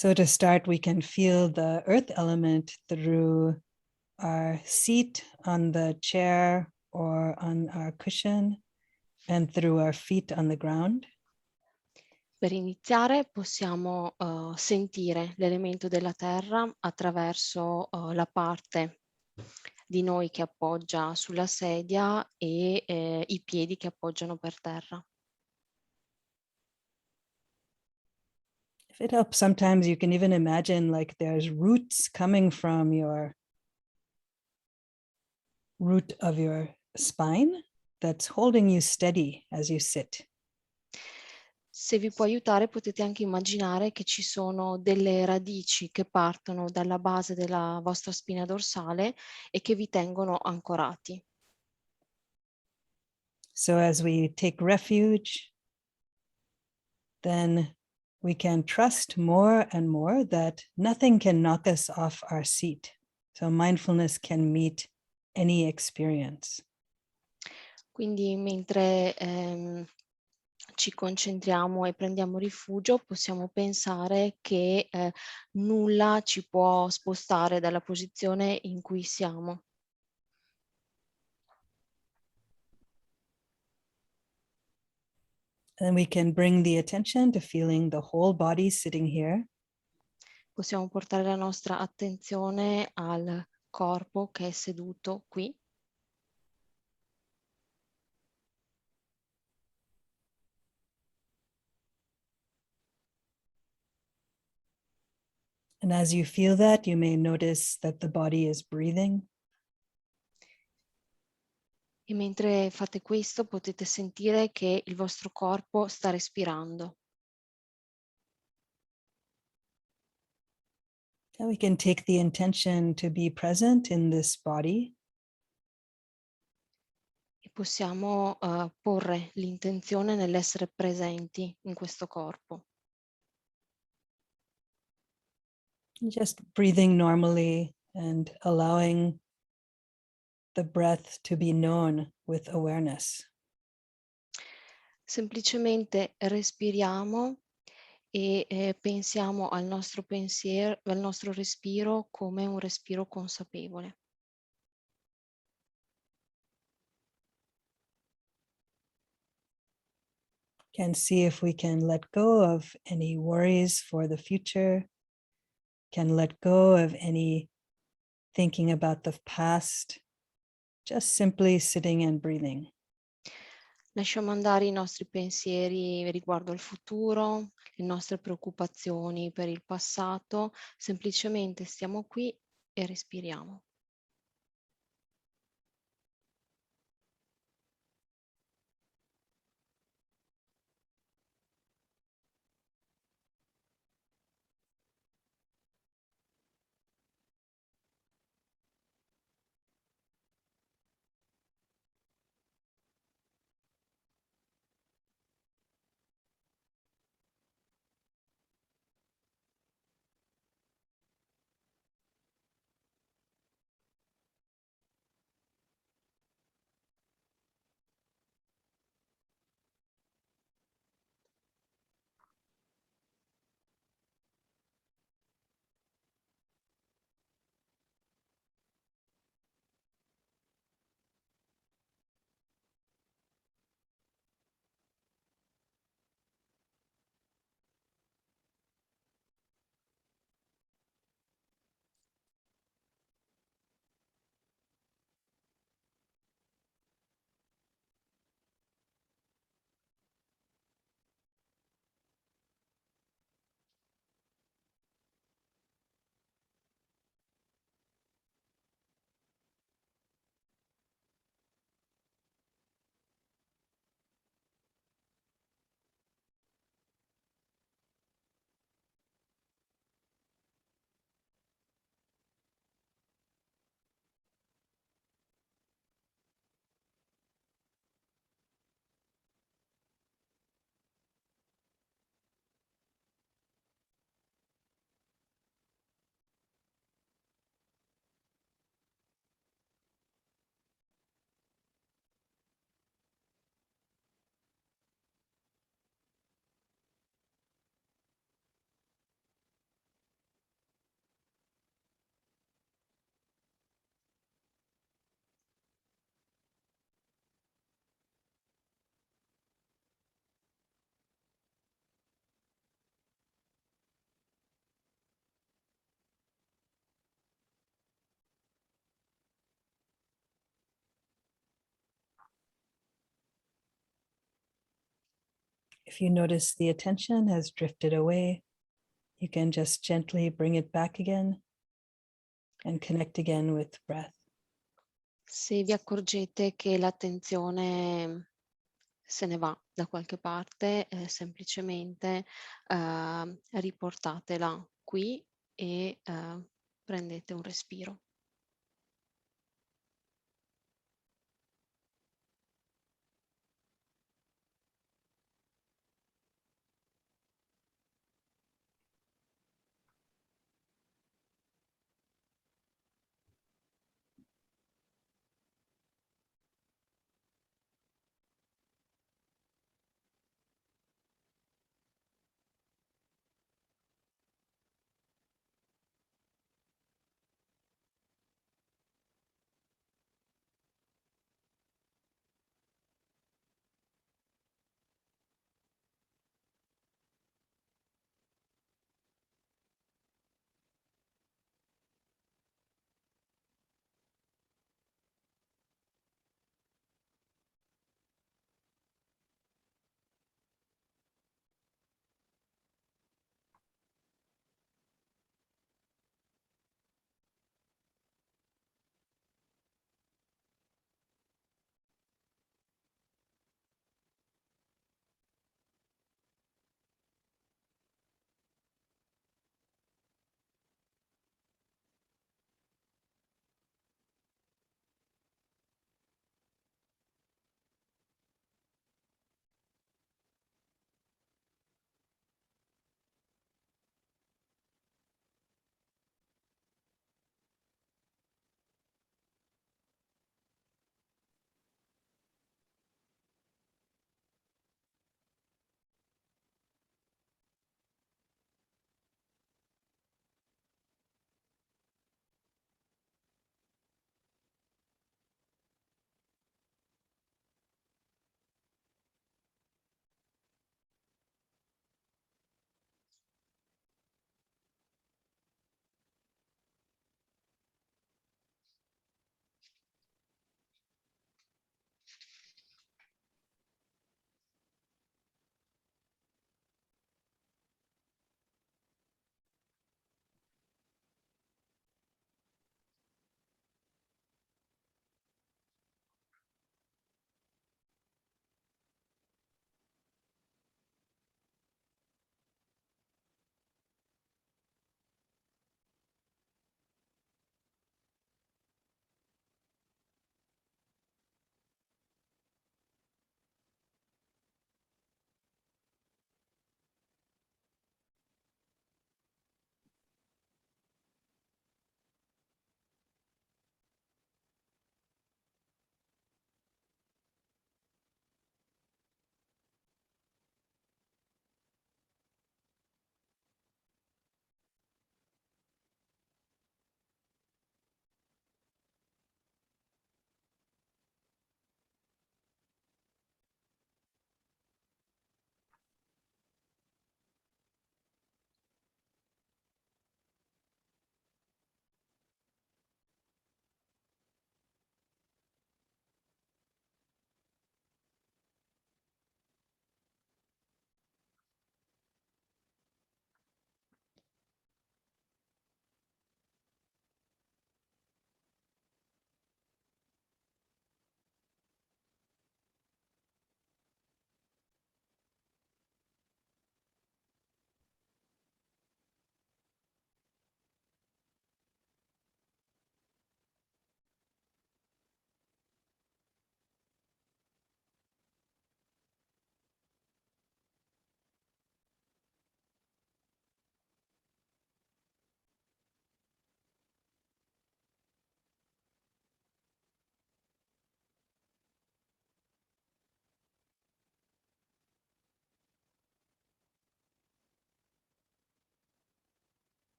So to start, we can feel the earth element through our seat on the chair or on our cushion and through our feet on the ground. Per iniziare possiamo sentire l'elemento della terra attraverso la parte di noi che appoggia sulla sedia e i piedi che appoggiano per terra. If it helps, sometimes you can even imagine like there's roots coming from your root of your spine that's holding you steady as you sit. Se vi può aiutare potete anche immaginare che ci sono delle radici che partono dalla base della vostra spina dorsale e che vi tengono ancorati. So as we take refuge, then we can trust more and more that nothing can knock us off our seat. So mindfulness can meet any experience. Quindi mentre ci concentriamo e prendiamo rifugio, possiamo pensare che nulla ci può spostare dalla posizione in cui siamo. And we can bring the attention to feeling the whole body sitting here. Possiamo portare la nostra attenzione al corpo che è seduto qui. And as you feel that, you may notice that the body is breathing. E mentre fate questo potete sentire che il vostro corpo sta respirando. And we can take the intention to be present in this body. E possiamo porre l'intenzione nell'essere presenti in questo corpo. Just breathing normally and allowing the breath to be known with awareness. Semplicemente respiriamo e pensiamo al nostro pensiero, al nostro respiro come un respiro consapevole. Can see if we can let go of any worries for the future, can let go of any thinking about the past, just simply sitting and breathing. Lasciamo andare i nostri pensieri riguardo al futuro, le nostre preoccupazioni per il passato, semplicemente stiamo qui e respiriamo. If you notice the attention has drifted away, you can just gently bring it back again and connect again with breath. Se vi accorgete che l'attenzione se ne va da qualche parte, semplicemente riportatela qui e prendete un respiro.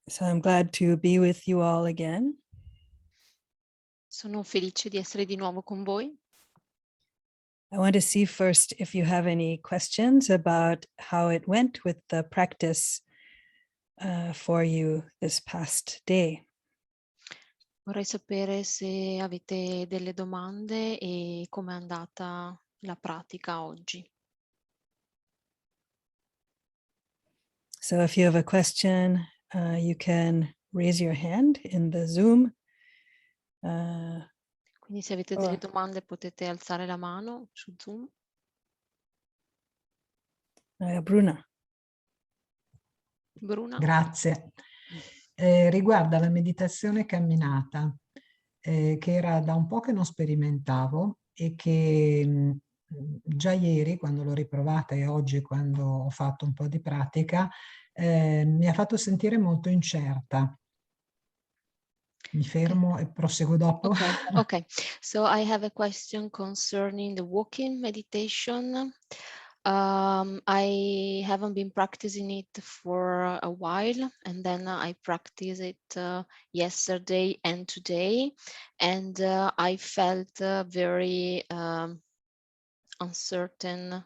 So I'm glad to be with you all again. Sono felice di essere di nuovo con voi. I want to see first if you have any questions about how it went with the practice for you this past day. Vorrei sapere se avete delle domande e com'è andata la pratica oggi. So if you have a question, you can raise your hand in the Zoom. Quindi se avete delle domande potete alzare la mano su Zoom. Bruna. Bruna? Grazie. Riguarda la meditazione camminata, che era da un po' che non sperimentavo e che già ieri, quando l'ho riprovata, e oggi quando ho fatto un po' di pratica, mi ha fatto sentire molto incerta. Mi fermo e proseguo dopo. Okay. So I have a question concerning the walking meditation. I haven't been practicing it for a while, and then I practiced it yesterday and today, and I felt very uncertain.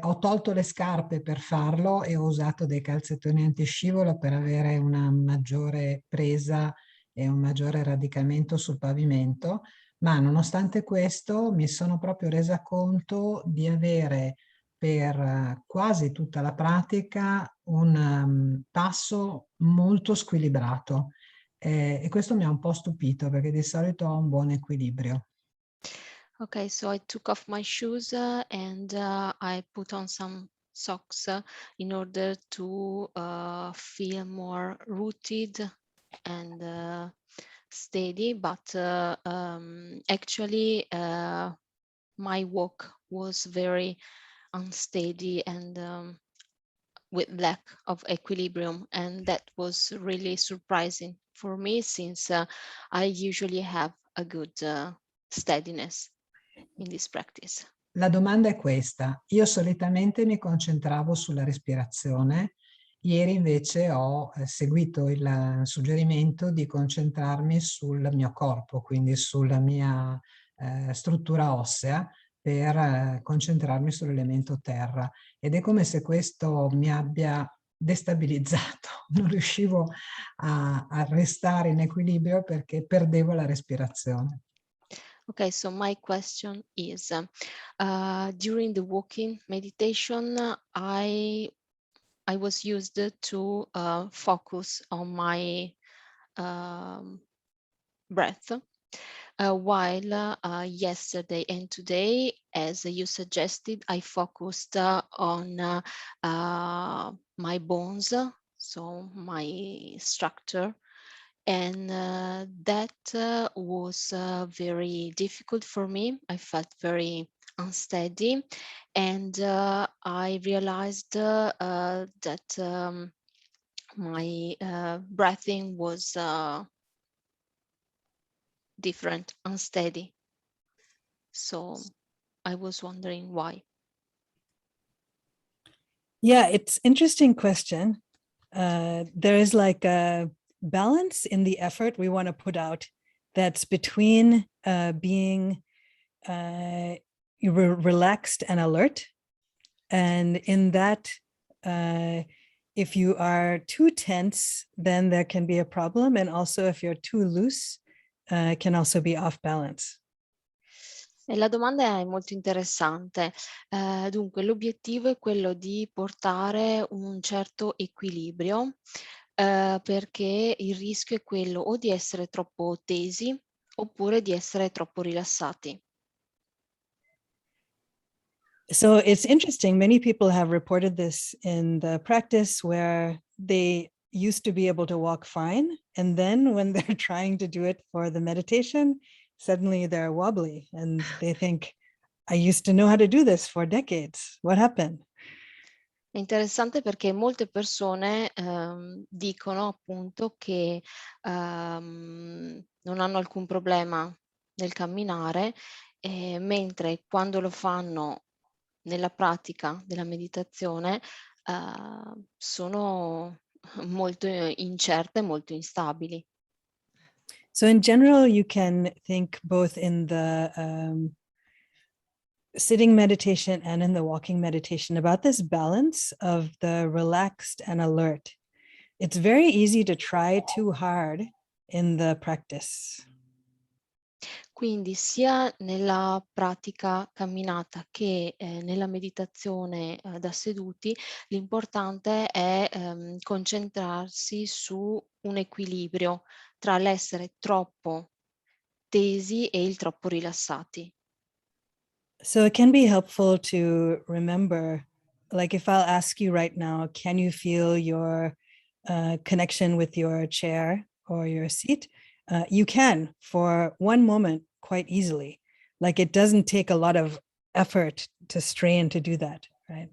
Ho tolto le scarpe per farlo e ho usato dei calzettoni antiscivolo per avere una maggiore presa e un maggiore radicamento sul pavimento, ma nonostante questo mi sono proprio resa conto di avere per quasi tutta la pratica un passo molto squilibrato, e questo mi ha un po' stupito perché di solito ho un buon equilibrio. Okay, so I took off my shoes and I put on some socks in order to feel more rooted and steady, but actually my walk was very unsteady and with lack of equilibrium, and that was really surprising for me since I usually have a good steadiness in this practice. La domanda è questa: io solitamente mi concentravo sulla respirazione, ieri invece ho seguito il suggerimento di concentrarmi sul mio corpo, quindi sulla mia struttura ossea, per concentrarmi sull'elemento terra, ed è come se questo mi abbia destabilizzato, non riuscivo a restare in equilibrio perché perdevo la respirazione. Okay, so my question is, during the walking meditation, I was used to focus on my breath, while yesterday and today, as you suggested, I focused on my bones, so my structure, and that was very difficult for me. I felt very unsteady, and I realized that my breathing was different, unsteady. So I was wondering why. Yeah, it's interesting question. There is like a balance in the effort we want to put out that's between being relaxed and alert. And in that, if you are too tense, then there can be a problem. And also if you're too loose, can also be off balance. E la domanda è molto interessante. Dunque, l'obiettivo è quello di portare un certo equilibrio, perché il rischio è quello o di essere troppo tesi oppure di essere troppo rilassati. So it's interesting. Many people have reported this in the practice where they used to be able to walk fine. And then when they're trying to do it for the meditation, suddenly they're wobbly and they think, I used to know how to do this for decades. What happened? È interessante perché molte persone dicono appunto che non hanno alcun problema nel camminare, mentre quando lo fanno nella pratica della meditazione sono molto incerte, molto instabili. So in general, you can think both in the sitting meditation and in the walking meditation about this balance of the relaxed and alert. It's very easy to try too hard in the practice. Quindi sia nella pratica camminata che nella meditazione da seduti, l'importante è concentrarsi su un equilibrio tra l'essere troppo tesi e il troppo rilassati. So it can be helpful to remember, like if I'll ask you right now, can you feel your connection with your chair or your seat? You can for one moment quite easily. Like it doesn't take a lot of effort to strain to do that, right?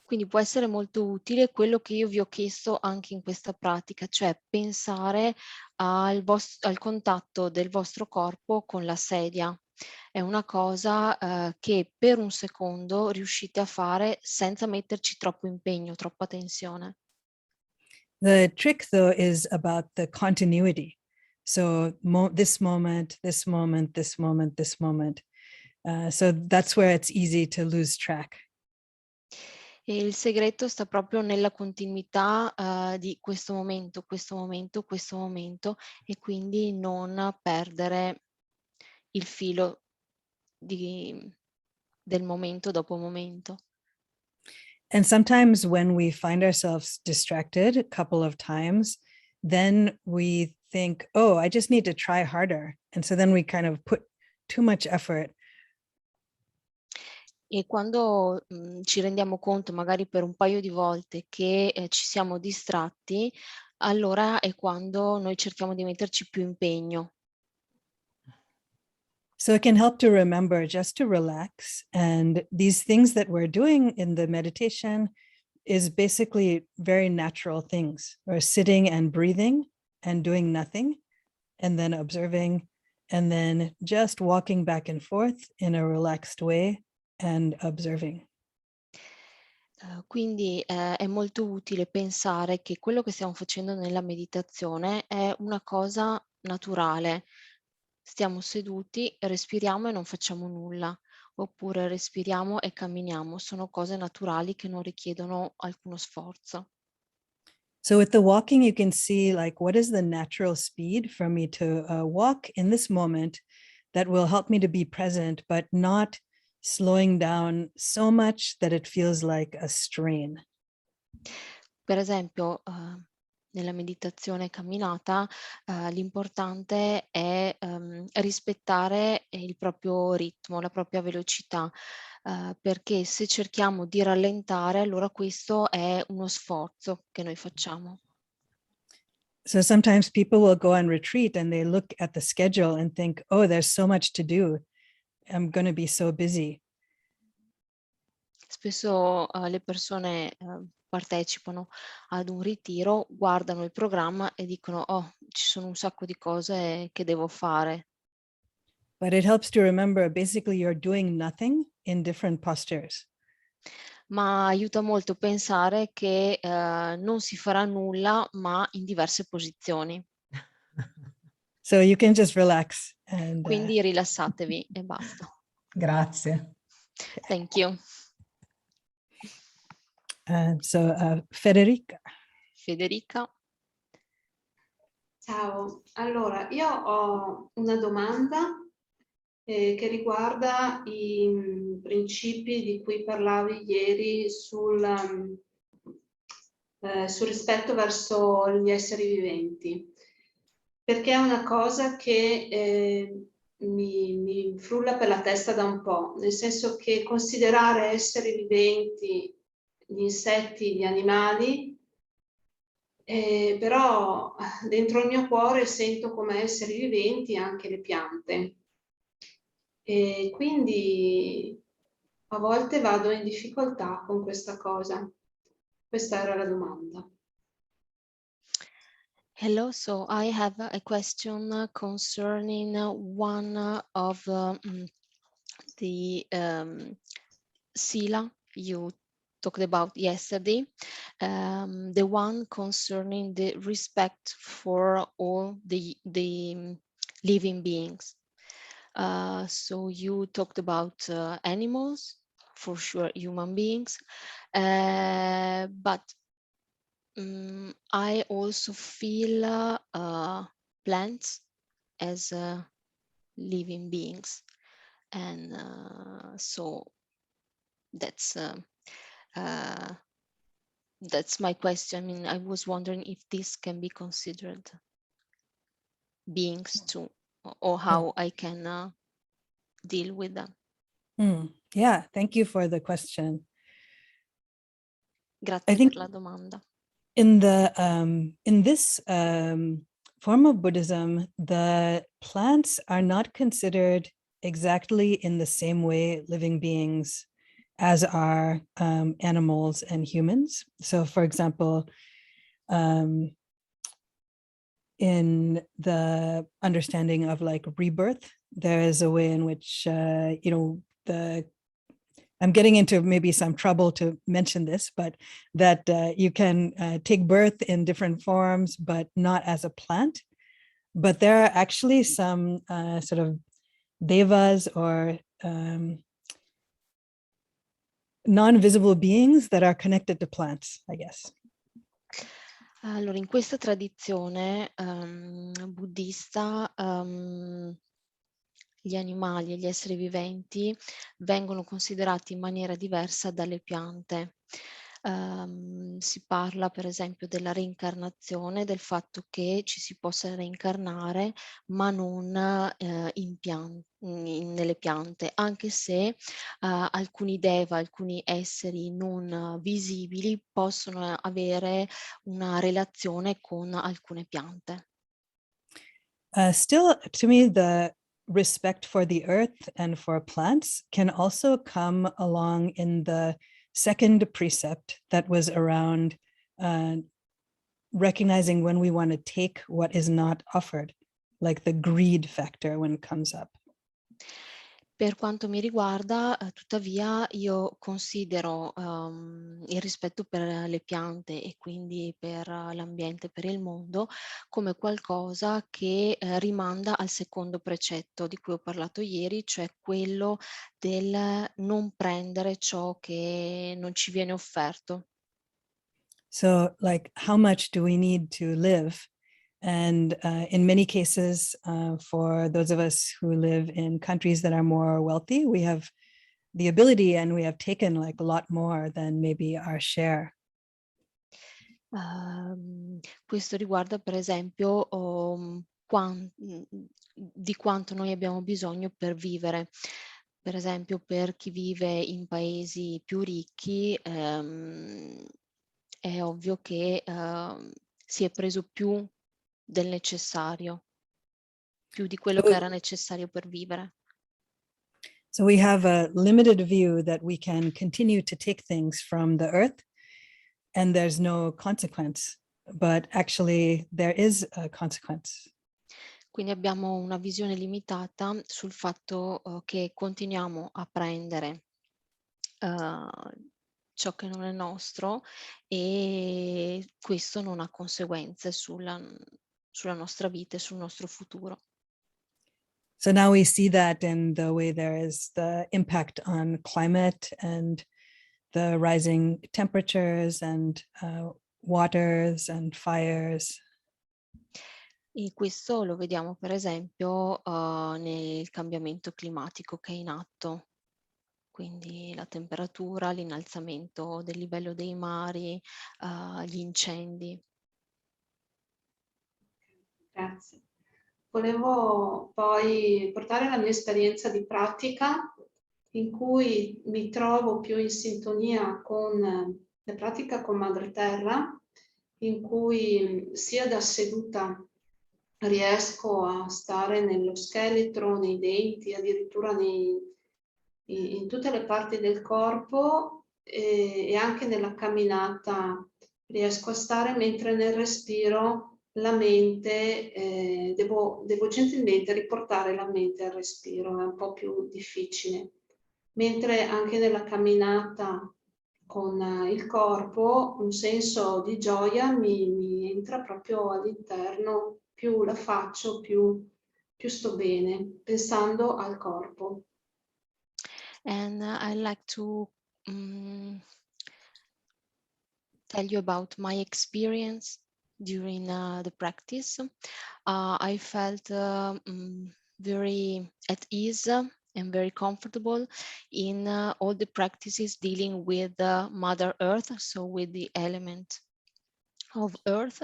Quindi può essere molto utile quello che io vi ho chiesto anche in questa pratica, cioè pensare al contatto del vostro corpo con la sedia. È una cosa che per un secondo riuscite a fare senza metterci troppo impegno, troppa tensione. The trick though is about the continuity. So this moment, this moment, this moment, this moment. So that's where it's easy to lose track. E il segreto sta proprio nella continuità di questo momento, questo momento, questo momento, e quindi non perdere il filo del momento dopo momento. And sometimes when we find ourselves distracted a couple of times, then we think, oh, I just need to try harder. And so then we kind of put too much effort. E quando ci rendiamo conto, magari per un paio di volte, che ci siamo distratti, allora è quando noi cerchiamo di metterci più impegno. So it can help to remember just to relax. And these things that we're doing in the meditation is basically very natural things. We're sitting and breathing and doing nothing, and then observing, and then just walking back and forth in a relaxed way and observing. Quindi è molto utile pensare che quello che stiamo facendo nella meditazione è una cosa naturale. Stiamo seduti, respiriamo e non facciamo nulla, oppure respiriamo e camminiamo. Sono cose naturali che non richiedono alcuno sforzo. So with the walking, you can see like, what is the natural speed for me to walk in this moment that will help me to be present, but not slowing down so much that it feels like a strain. Per esempio, nella meditazione camminata, l'importante è rispettare il proprio ritmo, la propria velocità, perché se cerchiamo di rallentare, allora questo è uno sforzo che noi facciamo. So sometimes people will go on retreat and they look at the schedule and think, oh, there's so much to do. I'm going to be so busy. Spesso le persone partecipano ad un ritiro, guardano il programma e dicono: "Oh, ci sono un sacco di cose che devo fare". But it helps to remember basically you're doing nothing in different postures. Ma aiuta molto pensare che non si farà nulla, ma in diverse posizioni. So you can just relax and Quindi rilassatevi e basta. Grazie. Thank you. Federica. Federica. Ciao, allora io ho una domanda che riguarda i principi di cui parlavi ieri sul rispetto verso gli esseri viventi, perché è una cosa che mi frulla per la testa da un po', nel senso che considerare esseri viventi gli insetti, gli animali, però dentro il mio cuore sento come esseri viventi anche le piante. E quindi a volte vado in difficoltà con questa cosa. Questa era la domanda. Hello, so I have a question concerning one of the sila you talked about yesterday, the one concerning the respect for all the living beings. So you talked about animals, for sure human beings, but I also feel plants as living beings, and so that's my question. I mean, I was wondering if this can be considered beings too, or how I can deal with them. Yeah, thank you for the question. Grazie per la domanda. In this form of Buddhism, the plants are not considered exactly in the same way living beings as are animals and humans. So, for example, in the understanding of like rebirth, there is a way in which I'm getting into maybe some trouble to mention this, but that you can take birth in different forms, but not as a plant. But there are actually some sort of devas or non-visible beings that are connected to plants, I guess. Allora, in questa tradizione buddista, gli animali e gli esseri viventi vengono considerati in maniera diversa dalle piante. Si parla per esempio della reincarnazione, del fatto che ci si possa reincarnare ma non nelle piante, anche se alcuni deva, alcuni esseri non visibili possono avere una relazione con alcune piante. Still, to me, the respect for the earth and for plants can also come along in the second precept that was around recognizing when we want to take what is not offered, like the greed factor when it comes up. Per quanto mi riguarda, tuttavia, io considero il rispetto per le piante e quindi per l'ambiente, per il mondo, come qualcosa che rimanda al secondo precetto di cui ho parlato ieri, cioè quello del non prendere ciò che non ci viene offerto. So, like, how much do we need to live? And in many cases, for those of us who live in countries that are more wealthy, we have the ability and we have taken like a lot more than maybe our share. Questo riguarda per esempio di quanto noi abbiamo bisogno per vivere. Per esempio per chi vive in paesi più ricchi è ovvio che si è preso più del necessario, più di quello che era necessario per vivere. So we have a limited view that we can continue to take things from the earth and there's no consequence, but actually there is a consequence. Quindi abbiamo una visione limitata sul fatto che continuiamo a prendere ciò che non è nostro e questo non ha conseguenze sulla nostra vita e sul nostro futuro. So now we see that in the way there is the impact on climate and the rising temperatures and waters and fires. E questo lo vediamo per esempio nel cambiamento climatico che è in atto, quindi la temperatura, l'innalzamento del livello dei mari, gli incendi. Grazie. Volevo poi portare la mia esperienza di pratica in cui mi trovo più in sintonia con la pratica con Madre Terra, in cui sia da seduta riesco a stare nello scheletro, nei denti, addirittura in tutte le parti del corpo e anche nella camminata riesco a stare, mentre nel respiro la mente, devo gentilmente riportare la mente al respiro, è un po' più difficile. Mentre anche nella camminata con il corpo, un senso di gioia mi entra proprio all'interno, più la faccio, più sto bene, pensando al corpo. And I like to tell you about my experience during the practice. I felt very at ease and very comfortable in all the practices dealing with Mother Earth, so with the element of Earth.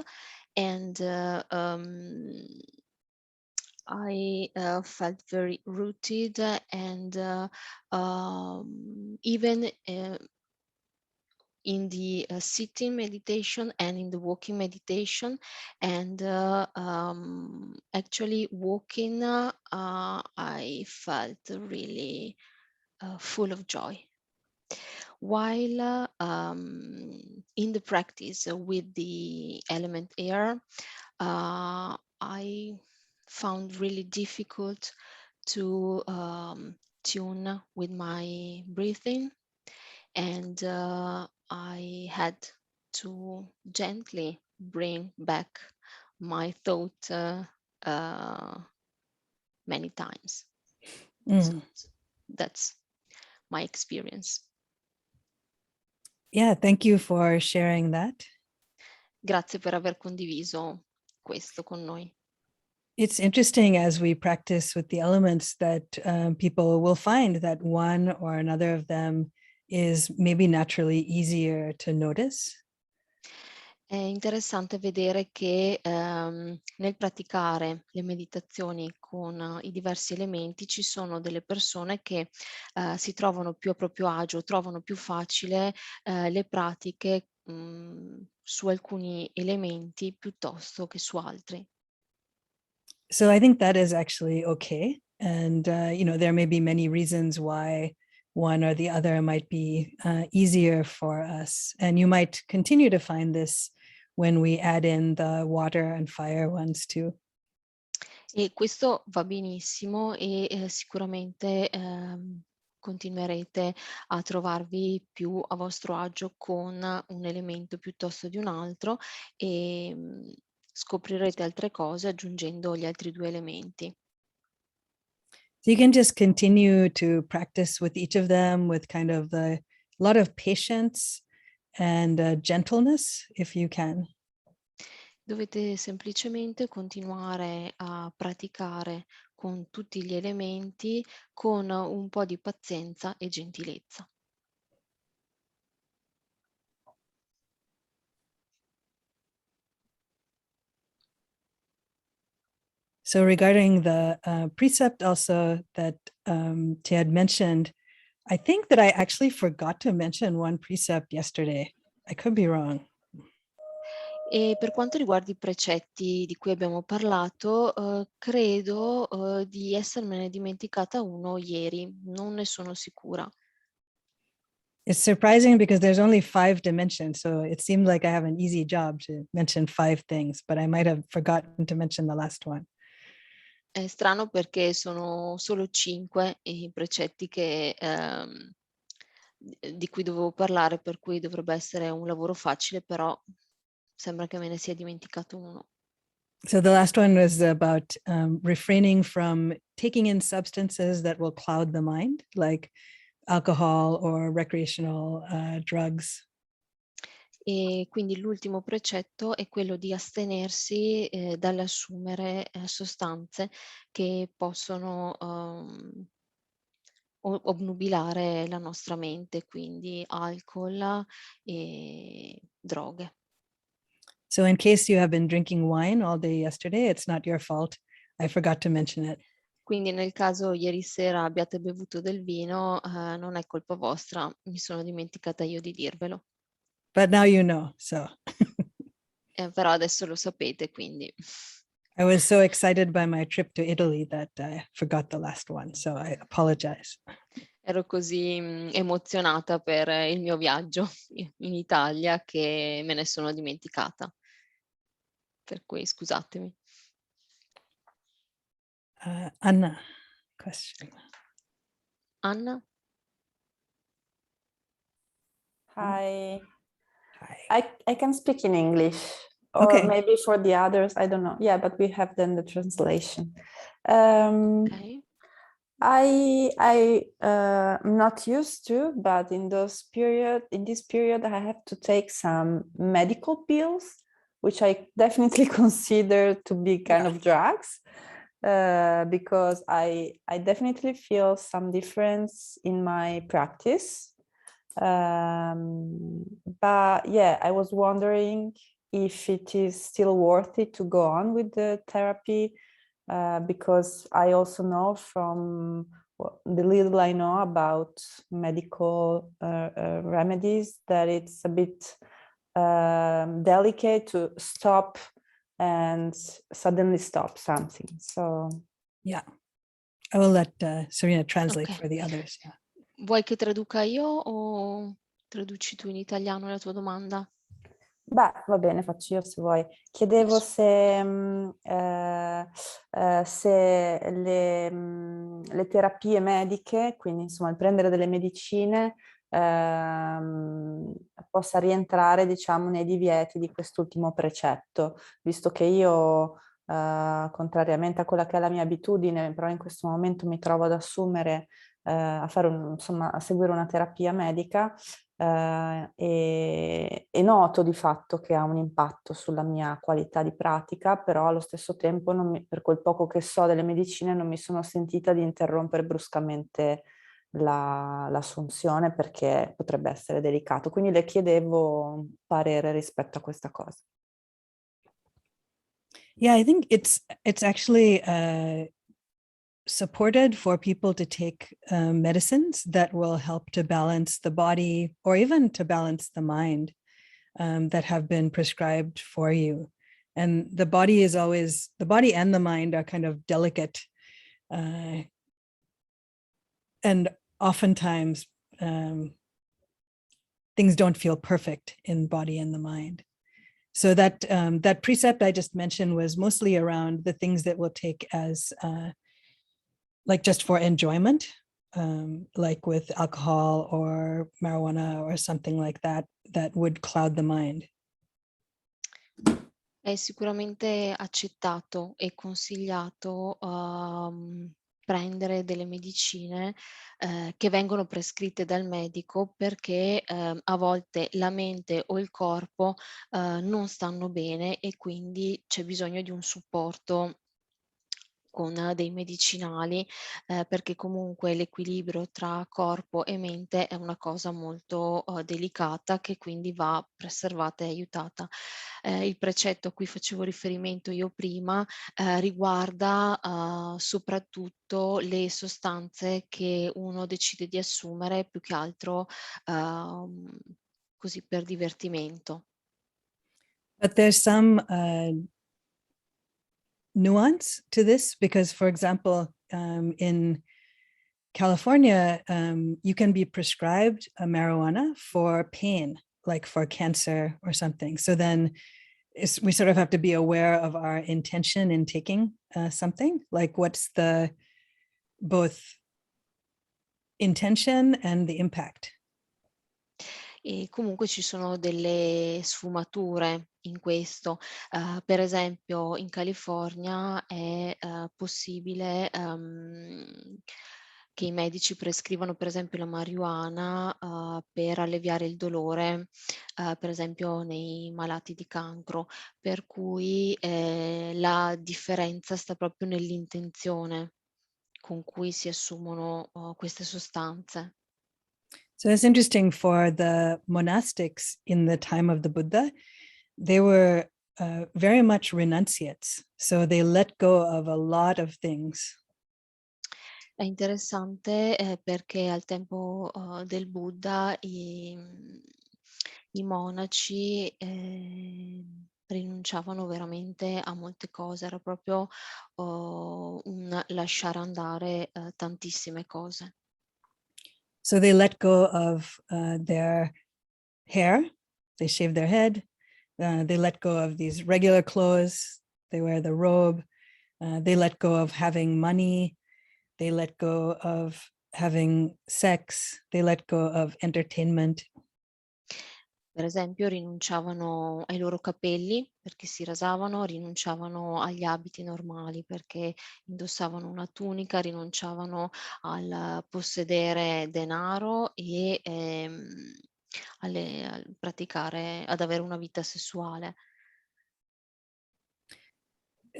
And I felt very rooted and even in the sitting meditation and in the walking meditation, and actually walking, I felt really full of joy. While in the practice with the element air, I found really difficult to tune with my breathing, and I had to gently bring back my thought many times. So that's my experience. Yeah, thank you for sharing that. Grazie per aver condiviso questo con noi. It's interesting as we practice with the elements that people will find that one or another of them is maybe naturally easier to notice. È interessante vedere che nel praticare le meditazioni con i diversi elementi ci sono delle persone che si trovano più a proprio agio, trovano più facile le pratiche su alcuni elementi piuttosto che su altri. So I think that is actually okay. And, there may be many reasons why one or the other might be easier for us. And you might continue to find this when we add in the water and fire ones too. E questo va benissimo e sicuramente continuerete a trovarvi più a vostro agio con un elemento piuttosto di un altro e scoprirete altre cose aggiungendo gli altri due elementi. So you can just continue to practice with each of them with kind of a lot of patience and gentleness if you can. Dovete semplicemente continuare a praticare con tutti gli elementi con un po' di pazienza e gentilezza. So regarding the precept also that Tia had mentioned, I think that I actually forgot to mention one precept yesterday. I could be wrong. E per quanto riguarda i precetti di cui abbiamo parlato, credo di essermene dimenticata uno ieri, non ne sono sicura. It's surprising because there's only 5 dimensions, so it seemed like I have an easy job to mention 5 things, but I might have forgotten to mention the last one. È strano perché sono solo 5 i precetti di cui dovevo parlare, per cui dovrebbe essere un lavoro facile, però sembra che me ne sia dimenticato uno. So the last one was about refraining from taking in substances that will cloud the mind, like alcohol or recreational drugs. E quindi l'ultimo precetto è quello di astenersi dall'assumere sostanze che possono obnubilare la nostra mente, quindi alcol e droghe. So in case you have been drinking wine all day yesterday, it's not your fault. I forgot to mention it. Quindi nel caso ieri sera abbiate bevuto del vino, non è colpa vostra, mi sono dimenticata io di dirvelo. But now you know, so. Però adesso lo sapete, quindi. I was so excited by my trip to Italy that I forgot the last one, so I apologize. Ero così emozionata per il mio viaggio in Italia che me ne sono dimenticata. Per cui scusatemi. Anna, question. Anna? Hi. Hi. I can speak in English, or Okay. maybe for the others, I don't know. Yeah, but we have then the translation. Ok. I'm not used to, but in this period, I have to take some medical pills, which I definitely consider to be kind of drugs, because I definitely feel some difference in my practice. But yeah, I was wondering if it is still worth it to go on with the therapy, because I also know from the little I know about medical remedies that it's a bit delicate to stop and suddenly stop something. So Yeah. I will let Serena translate Ok. for the others. Yeah. Vuoi che traduca io o traduci tu in italiano la tua domanda? beh, va bene, faccio io se vuoi. Chiedevo se le terapie mediche, quindi insomma il prendere delle medicine, possa rientrare, diciamo, nei divieti di quest'ultimo precetto, visto che io, contrariamente a quella che è la mia abitudine, però in questo momento mi trovo ad assumere, a fare insomma, a seguire una terapia medica. E noto di fatto che ha un impatto sulla mia qualità di pratica, però allo stesso tempo per quel poco che so delle medicine non mi sono sentita di interrompere bruscamente l'assunzione, perché potrebbe essere delicato. Quindi le chiedevo un parere rispetto a questa cosa. Yeah, I think it's actually supported for people to take medicines that will help to balance the body or even to balance the mind that have been prescribed for you. And the body and the mind are kind of delicate. And oftentimes things don't feel perfect in body and the mind. So that precept I just mentioned was mostly around the things that we'll take as like just for enjoyment, like with alcohol or marijuana or something like that, that would cloud the mind. È sicuramente accettato e consigliato prendere delle medicine che vengono prescritte dal medico, perché a volte la mente o il corpo non stanno bene e quindi c'è bisogno di un supporto con dei medicinali, perché comunque l'equilibrio tra corpo e mente è una cosa molto delicata, che quindi va preservata e aiutata. Il precetto a cui facevo riferimento io prima riguarda soprattutto le sostanze che uno decide di assumere, più che altro così per divertimento. But there's some nuance to this, because, for example, in California, you can be prescribed a marijuana for pain, like for cancer or something. So then we sort of have to be aware of our intention in taking something, like what's the both intention and the impact. E comunque ci sono delle sfumature in questo. Per esempio in California è possibile che i medici prescrivano per esempio la marijuana per alleviare il dolore, per esempio nei malati di cancro, per cui la differenza sta proprio nell'intenzione con cui si assumono queste sostanze. So it's interesting for the monastics in the time of the Buddha. They were very much renunciates. So they let go of a lot of things. È interessante perché al tempo del Buddha i monaci rinunciavano veramente a molte cose, era proprio un lasciare andare tantissime cose. So they let go of their hair, they shave their head, they let go of these regular clothes, they wear the robe, they let go of having money, they let go of having sex, they let go of entertainment. Per esempio, rinunciavano ai loro capelli perché si rasavano, rinunciavano agli abiti normali perché indossavano una tunica, rinunciavano al possedere denaro e al praticare, ad avere una vita sessuale.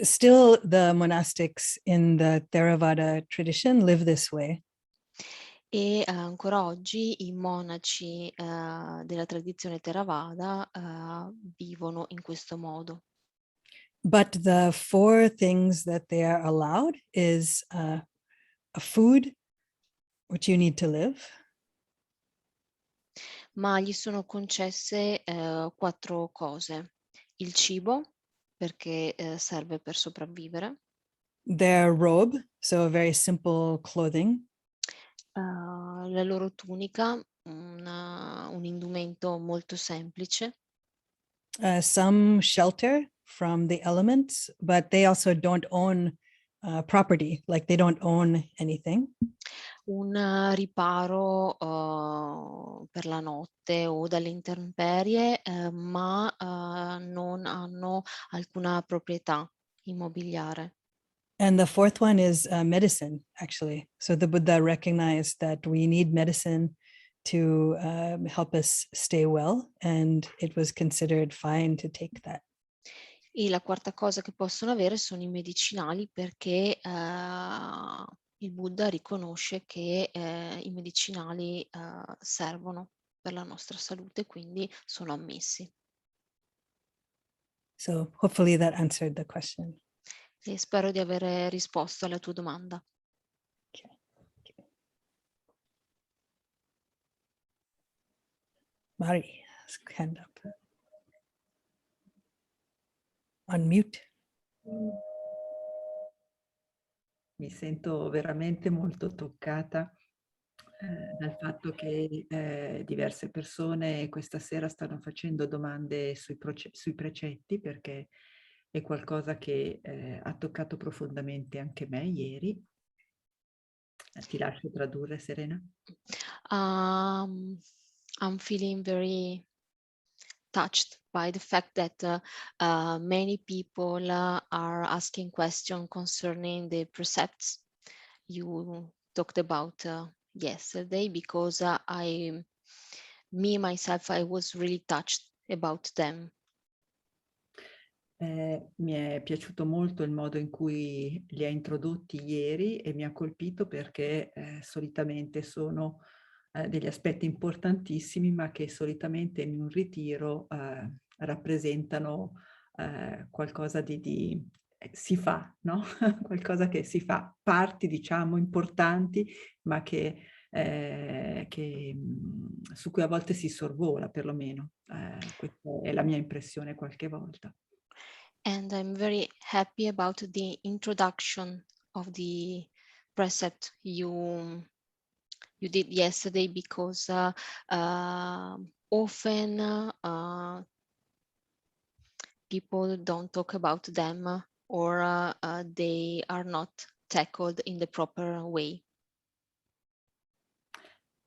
Still, the monastics in the Theravada tradition live this way. E ancora oggi i monaci della tradizione Theravada vivono in questo modo. But the 4 things that they are allowed is a food, which you need to live, Ma gli sono concesse 4 cose: il cibo, perché serve per sopravvivere, their robe, so very simple clothing, la loro tunica, un indumento molto semplice, some shelter from the elements, but they also don't own property, like they don't own anything. un riparo per la notte o dalle intemperie, ma non hanno alcuna proprietà immobiliare. And the 4th one is medicine, actually. So the Buddha recognized that we need medicine to help us stay well, and it was considered fine to take that. E la quarta cosa che possono avere sono i medicinali perché il Buddha riconosce che i medicinali servono per la nostra salute, quindi sono ammessi. So hopefully that answered the question. E spero di aver risposto alla tua domanda. Okay. Mari, hand up. Unmute. Mi sento veramente molto toccata dal fatto che diverse persone questa sera stanno facendo domande sui precetti, perché è qualcosa che ha toccato profondamente anche me ieri. Ti lascio tradurre, Serena. I'm feeling very touched by the fact that many people are asking questions concerning the precepts you talked about yesterday, because myself, I was really touched about them. Mi è piaciuto molto il modo in cui li ha introdotti ieri e mi ha colpito perché solitamente sono degli aspetti importantissimi, ma che solitamente in un ritiro rappresentano qualcosa di si fa, no? Qualcosa che si fa, parti diciamo importanti, ma su cui a volte si sorvola perlomeno. Questa è la mia impressione qualche volta. And I'm very happy about the introduction of the precept you did yesterday, because often people don't talk about them, or they are not tackled in the proper way.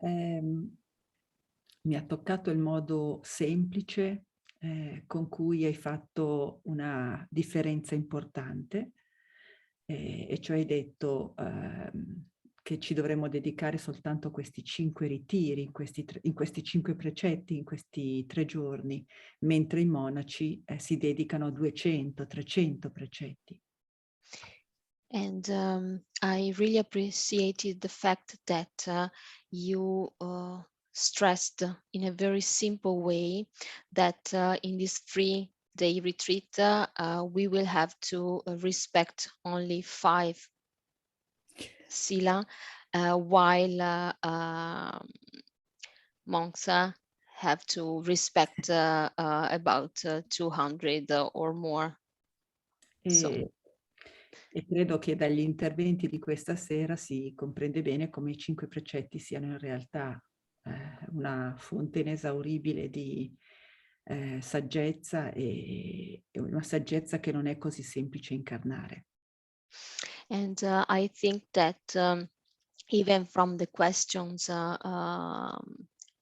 Mi ha toccato il modo semplice con cui hai fatto una differenza importante, e cioè hai detto che ci dovremmo dedicare soltanto a questi 5 ritiri, in questi 5 precetti, in questi 3 giorni, mentre i monaci si dedicano a 200, 300 precetti. And I really appreciated the fact that you stressed in a very simple way that in this 3-day retreat we will have to respect only 5 sila, while monks have to respect about 200 or more. E credo che dagli interventi di questa sera si comprende bene come i 5 precetti siano in realtà una fonte inesauribile di saggezza, e una saggezza che non è così semplice incarnare. And I think that even from the questions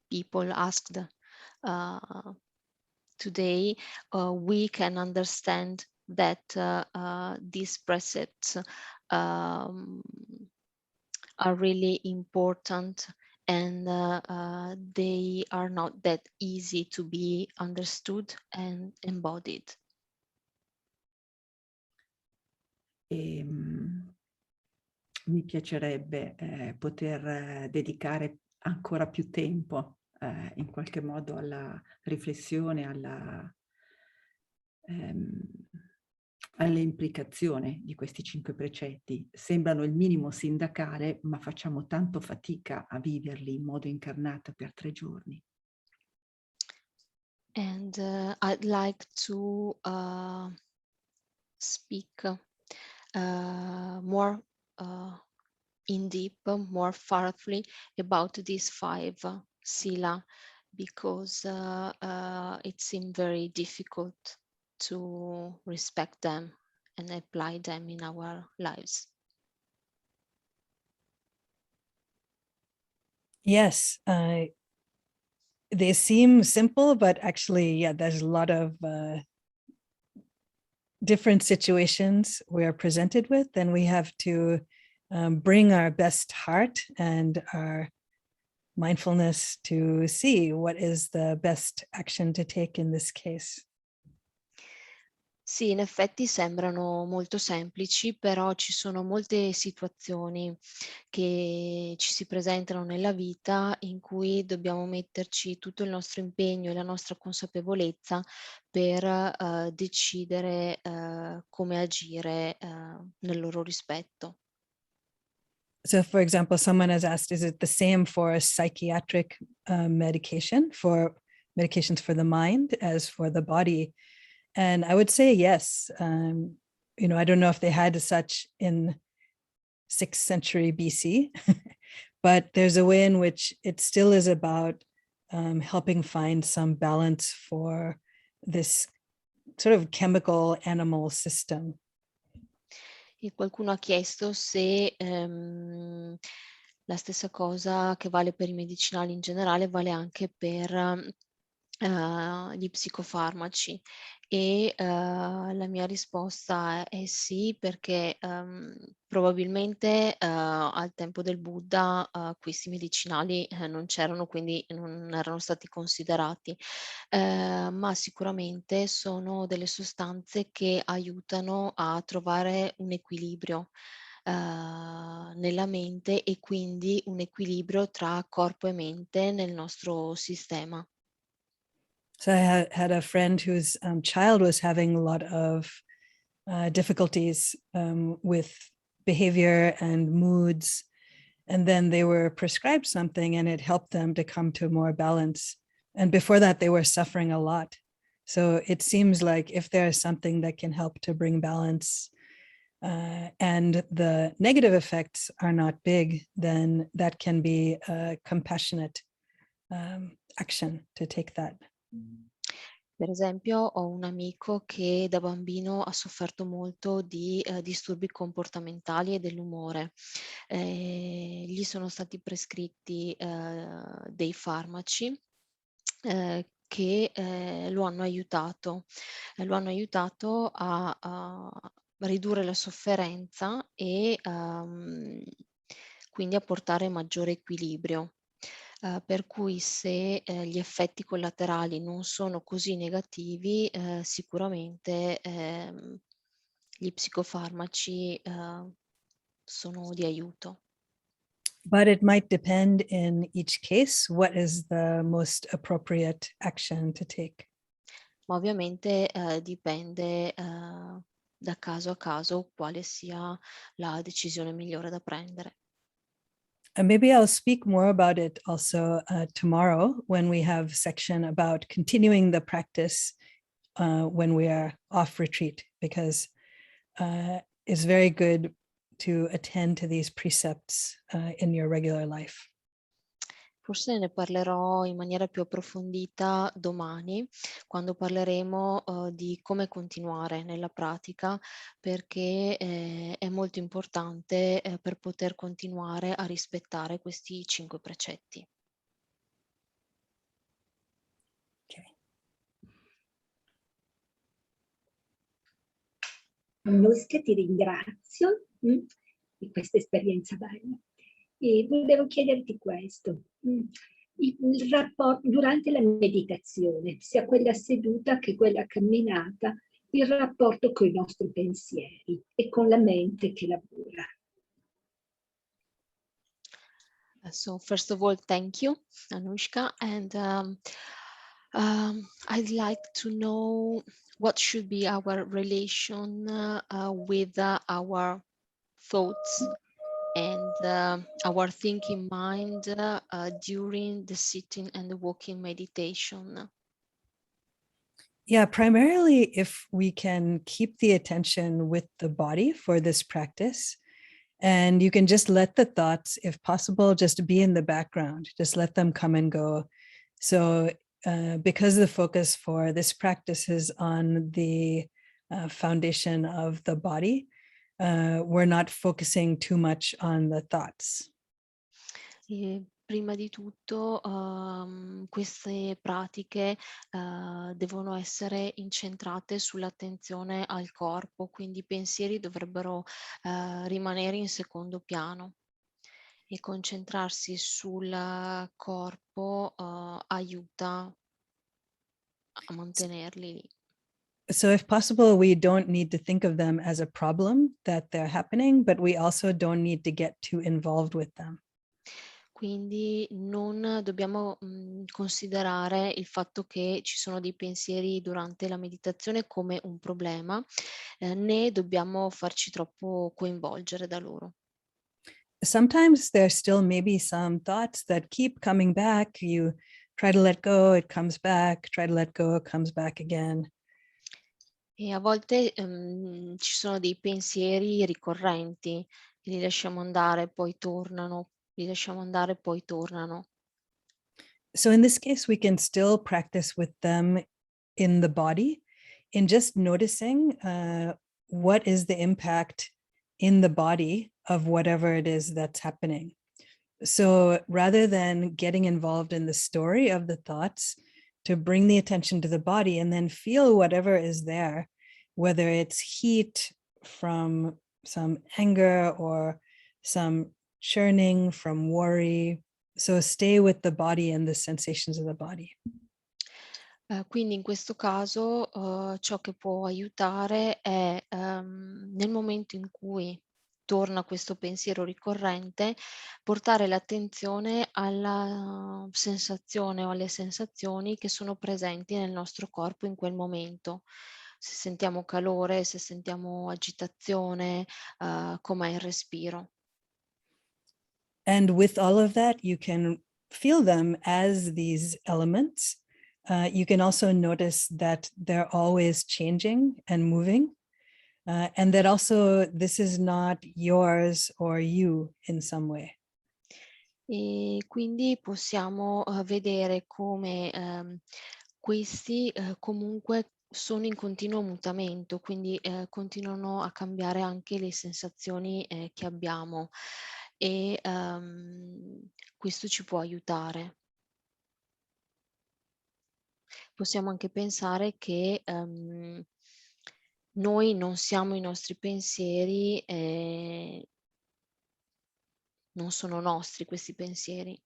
people asked today we can understand that these precepts are really important, and they are not that easy to be understood and embodied. Mi piacerebbe poter dedicare ancora più tempo in qualche modo alla riflessione, alle implicazioni di questi 5 precetti. Sembrano il minimo sindacale, ma facciamo tanto fatica a viverli in modo incarnato per 3 giorni. And I'd like to speak more in deep, more thoroughly about these 5 sila, because it seemed very difficult to respect them and apply them in our lives. Yes, they seem simple, but actually, yeah, there's a lot of different situations we are presented with, and we have to bring our best heart and our mindfulness to see what is the best action to take in this case. Sì, in effetti sembrano molto semplici, però ci sono molte situazioni che ci si presentano nella vita in cui dobbiamo metterci tutto il nostro impegno e la nostra consapevolezza per decidere come agire nel loro rispetto. So for example, someone has asked, is it the same for a psychiatric medication, for medications for the mind as for the body? And I would say yes. You know, I don't know if they had such in 6th century BC, but there's a way in which it still is about helping find some balance for this sort of chemical animal system. E qualcuno ha chiesto se la stessa cosa che vale per i medicinali in generale vale anche per gli psicofarmaci, e la mia risposta è sì, perché probabilmente al tempo del Buddha questi medicinali non c'erano, quindi non erano stati considerati, ma sicuramente sono delle sostanze che aiutano a trovare un equilibrio nella mente, e quindi un equilibrio tra corpo e mente nel nostro sistema. So I had a friend whose child was having a lot of difficulties with behavior and moods. And then they were prescribed something and it helped them to come to more balance. And before that, they were suffering a lot. So it seems like if there is something that can help to bring balance and the negative effects are not big, then that can be a compassionate action to take that. Per esempio, ho un amico che da bambino ha sofferto molto di disturbi comportamentali e dell'umore. Gli sono stati prescritti dei farmaci che lo hanno aiutato a ridurre la sofferenza e quindi a portare maggiore equilibrio. Per cui se gli effetti collaterali non sono così negativi, sicuramente gli psicofarmaci sono di aiuto. But it might depend in each case what is the most appropriate action to take. Ma ovviamente dipende da caso a caso quale sia la decisione migliore da prendere. And maybe I'll speak more about it also tomorrow when we have a section about continuing the practice when we are off retreat, because it's very good to attend to these precepts in your regular life. Forse ne parlerò in maniera più approfondita domani, quando parleremo di come continuare nella pratica, perché è molto importante per poter continuare a rispettare questi 5 precetti. Anushka, ti ringrazio di questa esperienza bella. E volevo chiederti questo. Il rapporto durante la meditazione, sia quella seduta che quella camminata, il rapporto con i nostri pensieri e con la mente che lavora. So first of all, thank you, Anushka, and I'd like to know what should be our relation with our thoughts and our thinking mind during the sitting and the walking meditation. Yeah, primarily if we can keep the attention with the body for this practice, and you can just let the thoughts, if possible, just be in the background, just let them come and go. So because the focus for this practice is on the foundation of the body, we're not focusing too much on the thoughts. Prima di tutto queste pratiche devono essere incentrate sull'attenzione al corpo, quindi i pensieri dovrebbero rimanere in secondo piano e concentrarsi sul corpo aiuta a mantenerli lì. So if possible, we don't need to think of them as a problem that they're happening, but we also don't need to get too involved with them. Quindi non dobbiamo considerare il fatto che ci sono dei pensieri durante la meditazione come un problema, né dobbiamo farci troppo coinvolgere da loro. Sometimes there's still maybe some thoughts that keep coming back. You try to let go, it comes back, try to let go, it comes back again. E a volte ci sono dei pensieri ricorrenti, li lasciamo andare, poi tornano, li lasciamo andare, poi tornano. So in this case, we can still practice with them in the body, in just noticing what is the impact in the body of whatever it is that's happening. So rather than getting involved in the story of the thoughts, to bring the attention to the body and then feel whatever is there, whether it's heat from some anger or some churning from worry. So stay with the body and the sensations of the body. Quindi in questo caso ciò che può aiutare è nel momento in cui torna questo pensiero ricorrente, portare l'attenzione alla sensazione o alle sensazioni che sono presenti nel nostro corpo in quel momento. Se sentiamo calore, se sentiamo agitazione, com'è il respiro. And with all of that, you can feel them as these elements. You can also notice that they're always changing and moving. And that also this is not yours or you in some way. E quindi possiamo vedere come questi comunque sono in continuo mutamento, quindi continuano a cambiare anche le sensazioni che abbiamo e questo ci può aiutare. Possiamo anche pensare che noi non siamo i nostri pensieri, non sono nostri questi pensieri.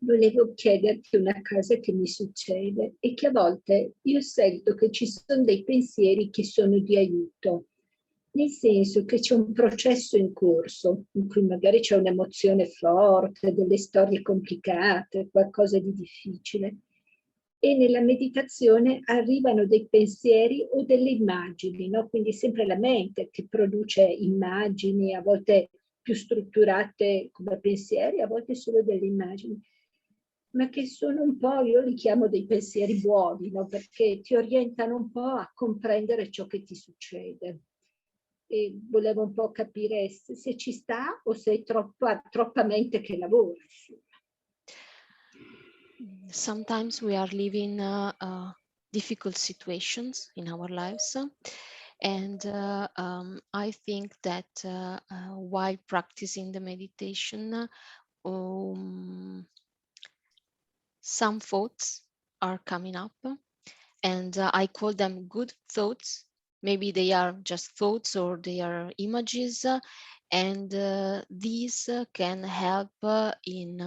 Volevo chiederti una cosa che mi succede e che a volte io sento che ci sono dei pensieri che sono di aiuto, nel senso che c'è un processo in corso in cui magari c'è un'emozione forte, delle storie complicate, qualcosa di difficile e nella meditazione arrivano dei pensieri o delle immagini, no? Quindi sempre la mente che produce immagini, a volte più strutturate come pensieri, a volte solo delle immagini, ma che sono un po', io li chiamo dei pensieri buoni, no? Perché ti orientano un po' a comprendere ciò che ti succede. E volevo un po' capire se ci sta o se è troppa mente che lavora. Sometimes we are living difficult situations in our lives. And I think that while practicing the meditation, some thoughts are coming up, and I call them good thoughts. Maybe they are just thoughts or they are images, and these can help in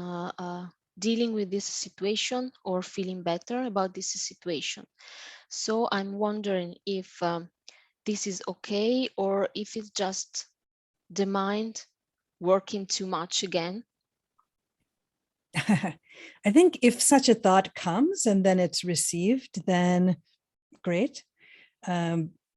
dealing with this situation or feeling better about this situation. So I'm wondering if this is okay, or if it's just the mind working too much again. I think if such a thought comes and then it's received, then great.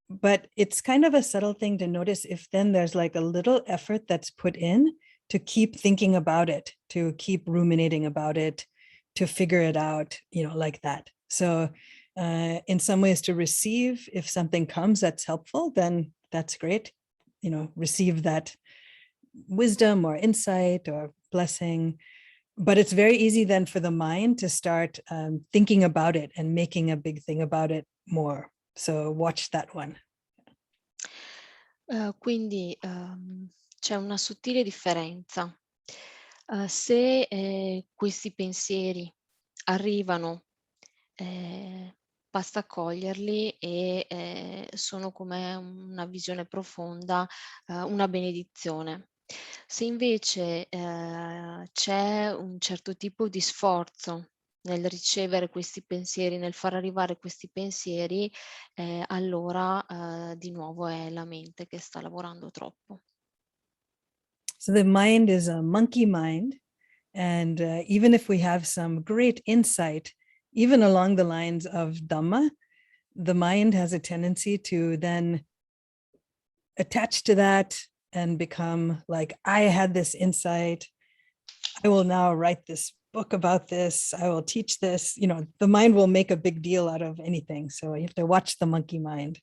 But it's kind of a subtle thing to notice if then there's like a little effort that's put in to keep thinking about it, to keep ruminating about it, to figure it out, like that. So in some ways to receive, if something comes that's helpful, then that's great. Receive that wisdom or insight or blessing. But it's very easy then for the mind to start thinking about it and making a big thing about it more. So watch that one. Quindi c'è una sottile differenza. Se questi pensieri arrivano, basta accoglierli e sono come una visione profonda, una benedizione. Se invece c'è un certo tipo di sforzo nel ricevere questi pensieri, nel far arrivare questi pensieri, allora di nuovo è la mente che sta lavorando troppo. So the mind is a monkey mind, and even if we have some great insight, even along the lines of Dhamma, the mind has a tendency to then attach to that and become like, I had this insight, I will now write this book about this, I will teach this. The mind will make a big deal out of anything. So you have to watch the monkey mind.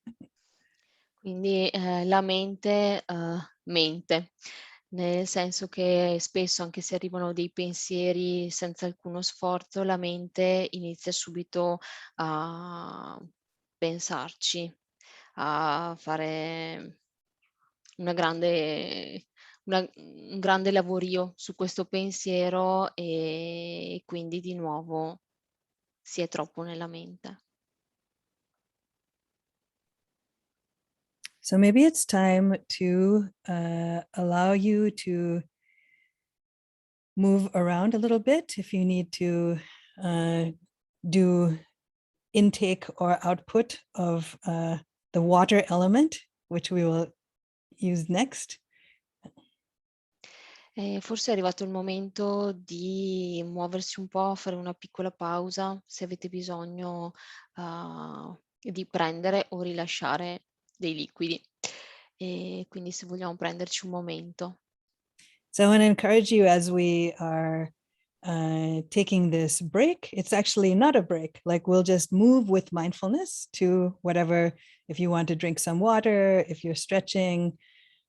Quindi la mente mente, nel senso che spesso, anche se arrivano dei pensieri senza alcuno sforzo, la mente inizia subito a pensarci, a fare un grande lavorio su questo pensiero, e quindi di nuovo si è troppo nella mente. So maybe it's time to allow you to move around a little bit if you need to do intake or output of the water element, which we will use next. Forse è arrivato il momento di muoversi un po', fare una piccola pausa, se avete bisogno di prendere o rilasciare dei liquidi. E quindi se vogliamo prenderci un momento. So I want to encourage you as we are taking this break. It's actually not a break. Like, we'll just move with mindfulness to whatever, if you want to drink some water, if you're stretching,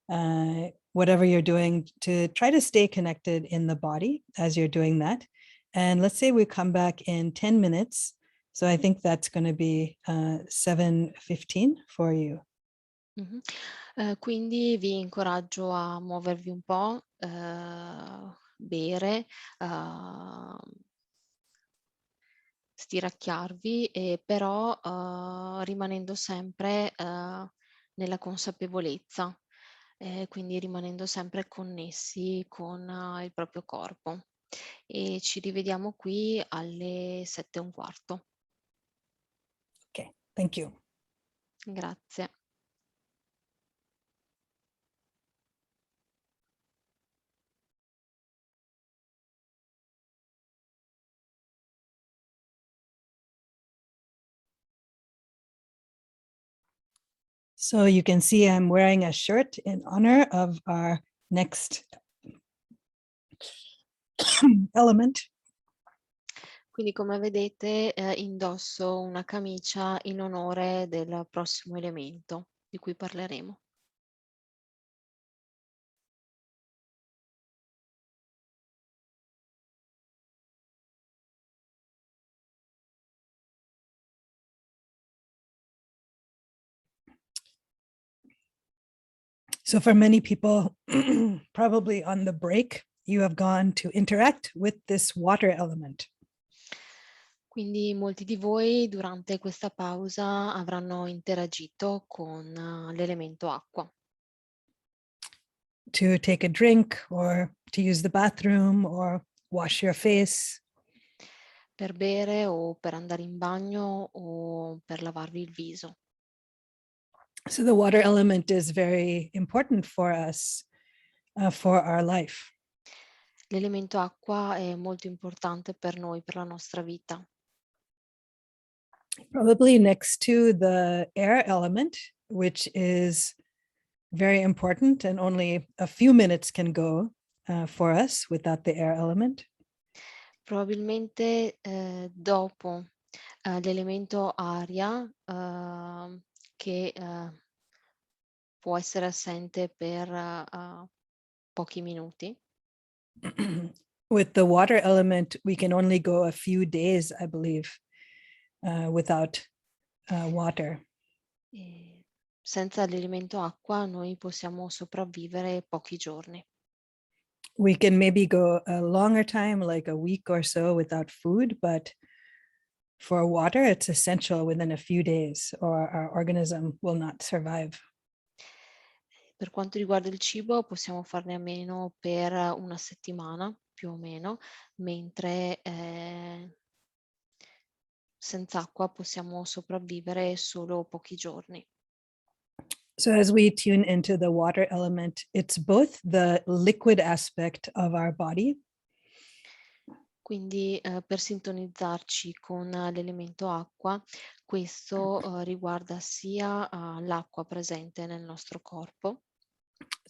whatever you're doing, to try to stay connected in the body as you're doing that. And let's say we come back in 10 minutes. So I think that's going to be 7:15 for you. Mm-hmm. Quindi vi incoraggio a muovervi un po', bere, stiracchiarvi, però rimanendo sempre nella consapevolezza, quindi rimanendo sempre connessi con il proprio corpo. E ci rivediamo qui alle 7:15. Okay, thank you. Grazie. So you can see I'm wearing a shirt in honor of our next element. Quindi, come vedete, indosso una camicia in onore del prossimo elemento di cui parleremo. So for many people, probably on the break, you have gone to interact with this water element. Quindi molti di voi durante questa pausa avranno interagito con l'elemento acqua. To take a drink or to use the bathroom or wash your face. Per bere o per andare in bagno o per lavarvi il viso. So the water element is very important for us, for our life. L'elemento acqua è molto importante per noi, per la nostra vita. Probably next to the air element, which is very important and only a few minutes can go for us without the air element. Probabilmente dopo l'elemento aria, che può essere assente per pochi minuti. With the water element, we can only go a few days, I believe, without water. E senza l'elemento acqua noi possiamo sopravvivere pochi giorni. We can maybe go a longer time, like a week or so without food, but for water, it's essential within a few days or our organism will not survive. Per quanto riguarda il cibo, possiamo farne a meno per una settimana, più o meno, mentre senza acqua possiamo sopravvivere solo pochi giorni. So as we tune into the water element, it's both the liquid aspect of our body, Quindi per sintonizzarci con l'elemento acqua, questo riguarda sia l'acqua presente nel nostro corpo,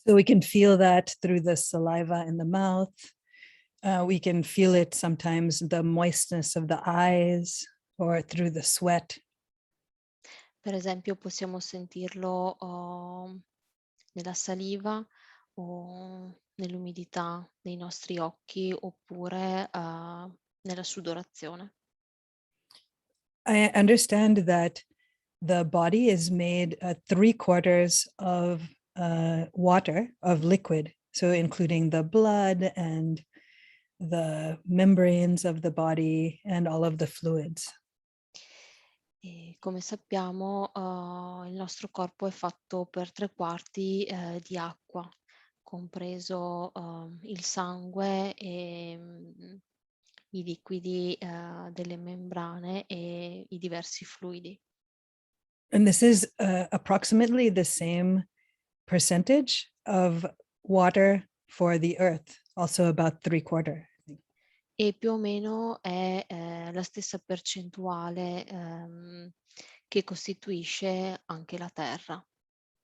so we can feel that through the saliva in the mouth. We can feel it sometimes, the moistness of the eyes or through the sweat. per esempio possiamo sentirlo nella saliva o nell'umidità dei nostri occhi oppure nella sudorazione. I understand that the body is made 3/4 of water, of liquid, so including the blood and the membranes of the body and all of the fluids. E come sappiamo, il nostro corpo è fatto per 3/4 di acqua, compreso il sangue e i liquidi delle membrane e i diversi fluidi. And this is approximately the same percentage of water for the earth, also about 3/4. E più o meno è la stessa percentuale che costituisce anche la Terra.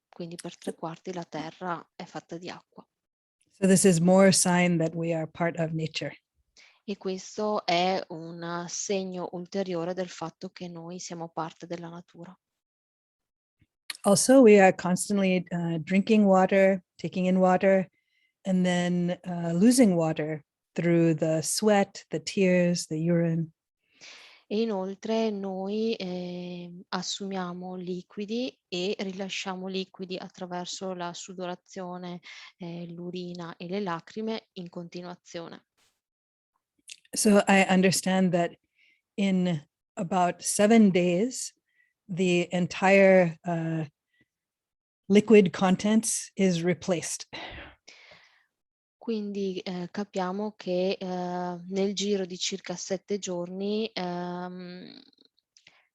Quindi per 3/4 la Terra è fatta di acqua. So this is more sign that we are part of nature. E questo è un segno ulteriore del fatto che noi siamo parte della natura. Also, we are constantly drinking water, taking in water, and then losing water through the sweat, the tears, the urine. E inoltre noi assumiamo liquidi e rilasciamo liquidi attraverso la sudorazione, l'urina e le lacrime in continuazione. So I understand that in about 7 days, the entire liquid contents is replaced. Quindi capiamo che nel giro di circa 7 giorni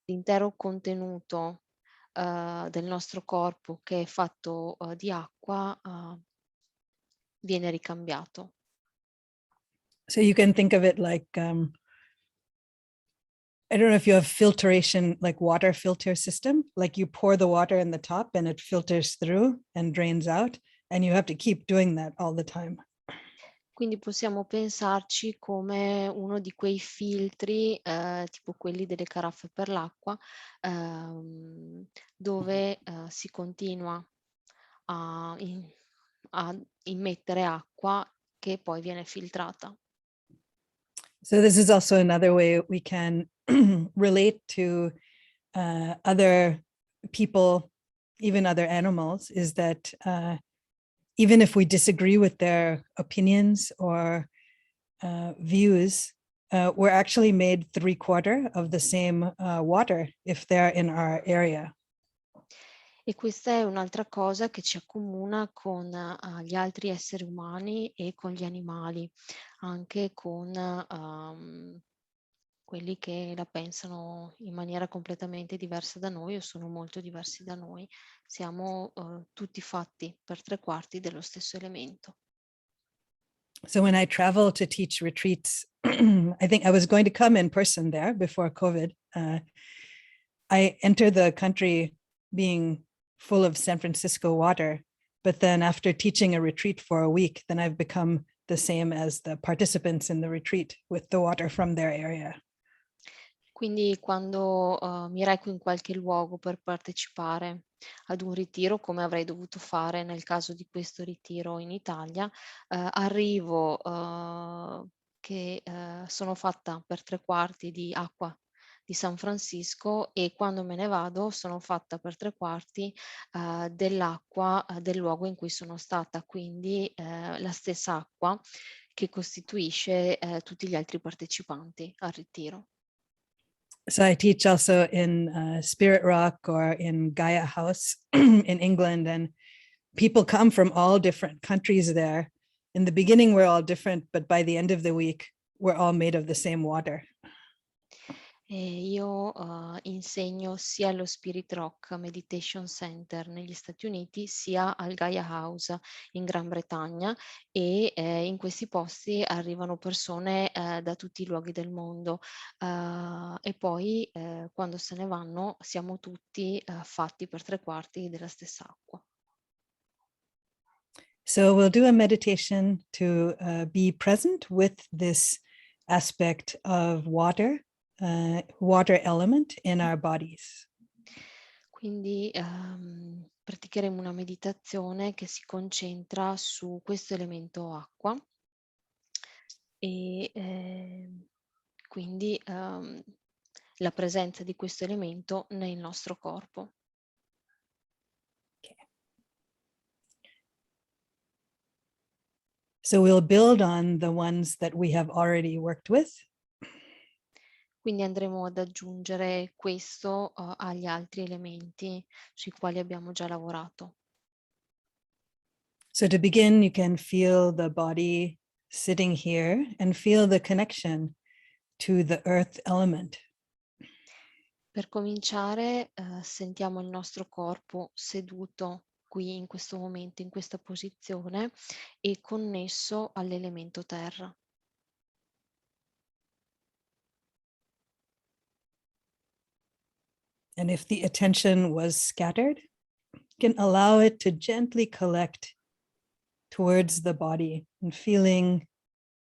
l'intero contenuto del nostro corpo, che è fatto di acqua, viene ricambiato. So you can think of it like, I don't know if you have filtration, like water filter system, like you pour the water in the top and it filters through and drains out, and you have to keep doing that all the time. Quindi possiamo pensarci come uno di quei filtri, tipo quelli delle caraffe per l'acqua, dove si continua a immettere acqua che poi viene filtrata. So this is also another way we can relate to other people, even other animals, is that even if we disagree with their opinions or views, we're actually made 3/4 of the same water if they're in our area. E questa è un'altra cosa che ci accomuna con gli altri esseri umani e con gli animali, anche con quelli che la pensano in maniera completamente diversa da noi o sono molto diversi da noi. Siamo tutti fatti per 3/4 dello stesso elemento. So when I travel to teach retreats, I think I was going to come in person there before COVID. I enter the country being full of San Francisco water, but then after teaching a retreat for a week, then I've become the same as the participants in the retreat with the water from their area. Quindi quando mi reco in qualche luogo per partecipare ad un ritiro, come avrei dovuto fare nel caso di questo ritiro in Italia, arrivo che sono fatta per 3/4 di acqua di San Francisco e quando me ne vado sono fatta per 3/4 dell'acqua del luogo in cui sono stata, quindi la stessa acqua che costituisce tutti gli altri partecipanti al ritiro. So I teach also in Spirit Rock or in Gaia House in England, and people come from all different countries there. In the beginning, we're all different, but by the end of the week, we're all made of the same water. E io insegno sia allo Spirit Rock Meditation Center negli Stati Uniti, sia al Gaia House in Gran Bretagna e in questi posti arrivano persone da tutti i luoghi del mondo e poi quando se ne vanno siamo tutti fatti per 3/4 della stessa acqua. So we'll do a meditation to be present with this aspect of water element in our bodies. Quindi praticheremo una meditazione che si concentra su questo elemento acqua e quindi la presenza di questo elemento nel nostro corpo. So we'll build on the ones that we have already worked with. Quindi andremo ad aggiungere questo agli altri elementi sui quali abbiamo già lavorato. So to begin, you can feel the body sitting here and feel the connection to the earth element. Per cominciare, sentiamo il nostro corpo seduto qui in questo momento, in questa posizione e connesso all'elemento terra. And if the attention was scattered, you can allow it to gently collect towards the body and feeling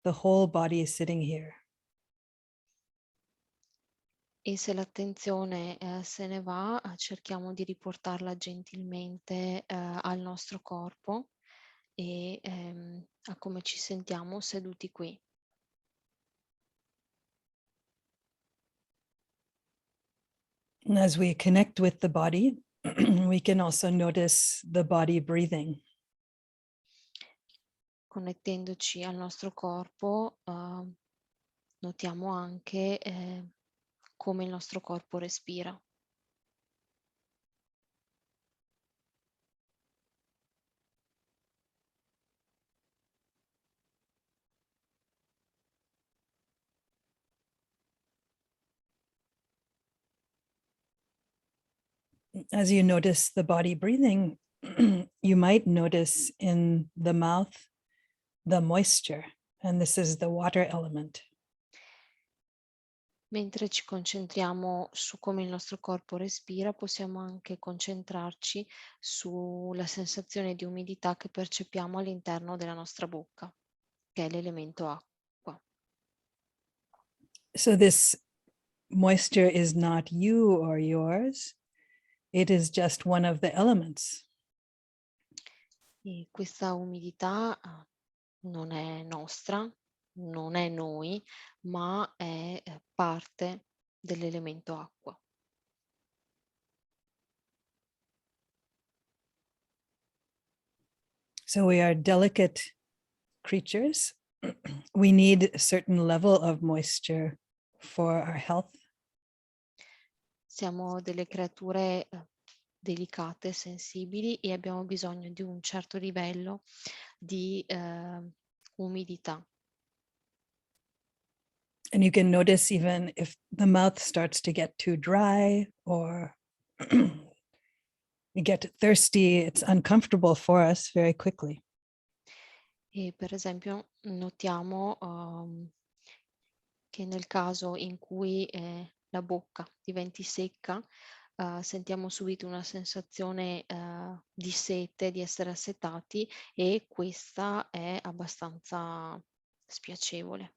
the whole body sitting here. E se l'attenzione se ne va, cerchiamo di riportarla gentilmente al nostro corpo e a come ci sentiamo seduti qui. And as we connect with the body, we can also notice the body breathing. Connettendoci al nostro corpo, notiamo anche come il nostro corpo respira. As you notice the body breathing, you might notice in the mouth the moisture, and this is the water element. Mentre ci concentriamo su come il nostro corpo respira, possiamo anche concentrarci sulla sensazione di umidità che percepiamo all'interno della nostra bocca, che è l'elemento acqua. So this moisture is not you or yours. It is just one of the elements. E questa umidità non è nostra, non è noi, ma è parte dell'elemento acqua. So we are delicate creatures we need a certain level of moisture for our health. Siamo delle creature delicate, sensibili e abbiamo bisogno di un certo livello di umidità. And you can notice even if the mouth starts to get too dry or we get thirsty, it's uncomfortable for us very quickly. E per esempio notiamo che nel caso in cui la bocca diventi secca, sentiamo subito una sensazione di sete, di essere assetati, e questa è abbastanza spiacevole.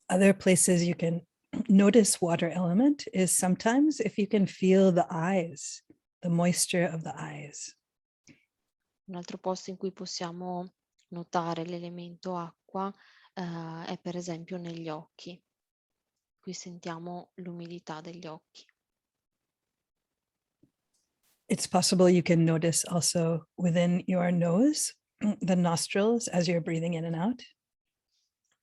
Other places you can notice water element is sometimes if you can feel the eyes, the moisture of the eyes. Un altro posto in cui possiamo notare l'elemento acqua è per esempio negli occhi. Qui sentiamo l'umidità degli occhi. It's possible you can notice also within your nose, the nostrils as you're breathing in and out.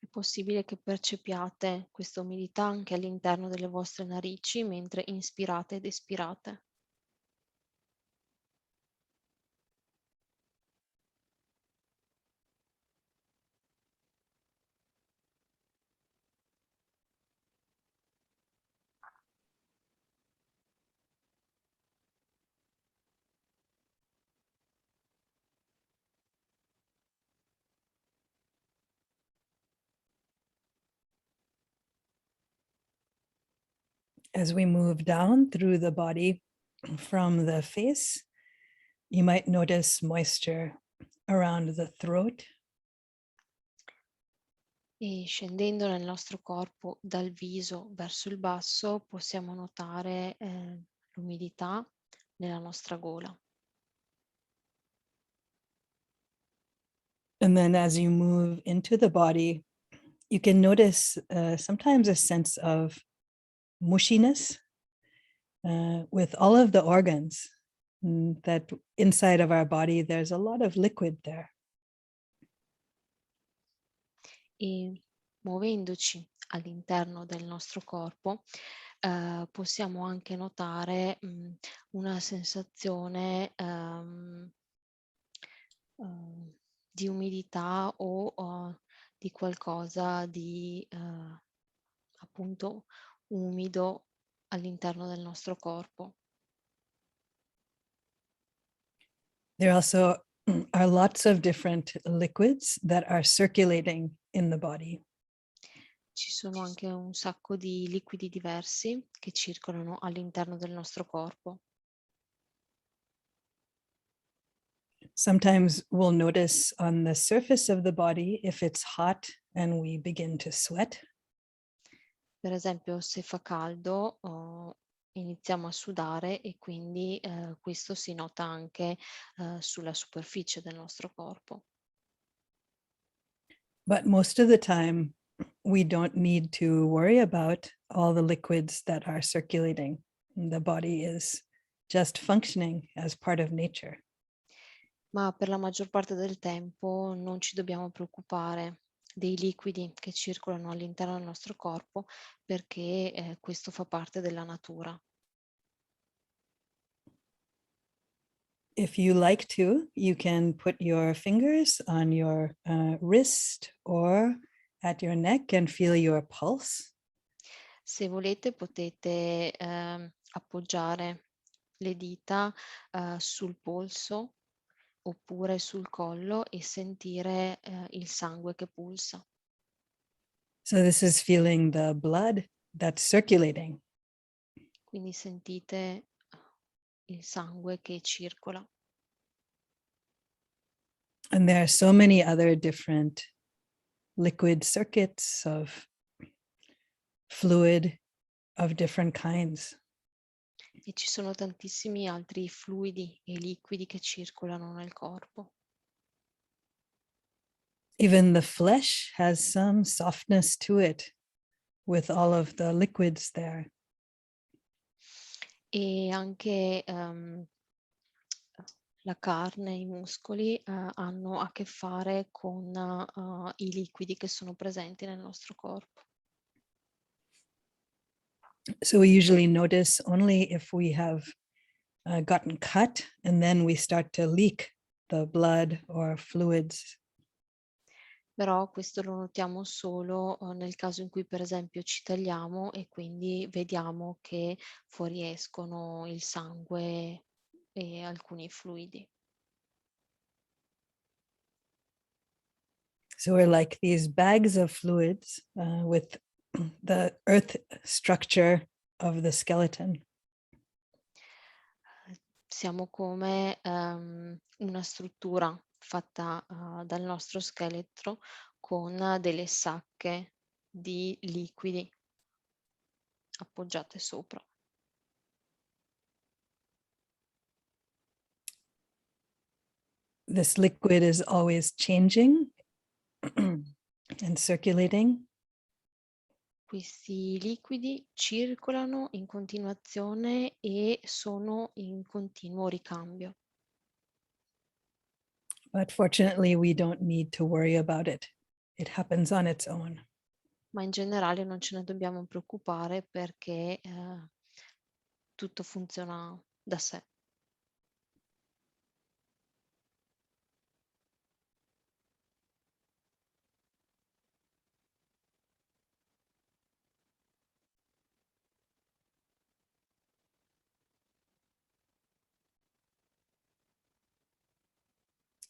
È possibile che percepiate questa umidità anche all'interno delle vostre narici mentre inspirate ed espirate. As we move down through the body from the face, you might notice moisture around the throat. E scendendo nel nostro corpo dal viso verso il basso possiamo notare l'umidità nella nostra gola. And then as you move into the body, you can notice sometimes a sense of mushiness with all of the organs, that inside of our body, there's a lot of liquid there. E muovendoci all'interno del nostro corpo possiamo anche notare una sensazione di umidità o di qualcosa di appunto umido all'interno del nostro corpo. There also are lots of different liquids that are circulating in the body. Ci sono anche un sacco di liquidi diversi che circolano all'interno del nostro corpo. Sometimes we'll notice on the surface of the body if it's hot and we begin to sweat. Per esempio, se fa caldo iniziamo a sudare e quindi questo si nota anche sulla superficie del nostro corpo. But most of the time, we don't need to worry about all the liquids that are circulating. The body is just functioning as part of nature. Ma per la maggior parte del tempo non ci dobbiamo preoccupare dei liquidi che circolano all'interno del nostro corpo, perché questo fa parte della natura. If you like to, you can put your fingers on your wrist or at your neck and feel your pulse. Se volete potete appoggiare le dita sul polso oppure sul collo e sentire il sangue che pulsa. So this is feeling the blood that's circulating. Quindi sentite il sangue che circola. And there are so many other different liquid circuits of fluid of different kinds. E ci sono tantissimi altri fluidi e liquidi che circolano nel corpo. Even the flesh has some softness to it with all of the liquids there. E anche la carne, i muscoli hanno a che fare con i liquidi che sono presenti nel nostro corpo. So we usually notice only if we have gotten cut, and then we start to leak the blood or fluids. Però questo lo notiamo solo nel caso in cui per esempio ci tagliamo e quindi vediamo che fuoriescono il sangue e alcuni fluidi. So we're like these bags of fluids with the earth structure of the skeleton. Siamo come una struttura fatta dal nostro scheletro con delle sacche di liquidi appoggiate sopra. This liquid is always changing and circulating. Questi liquidi circolano in continuazione e sono in continuo ricambio. But fortunately, we don't need to worry about it. It happens on its own. Ma in generale non ce ne dobbiamo preoccupare perché tutto funziona da sé.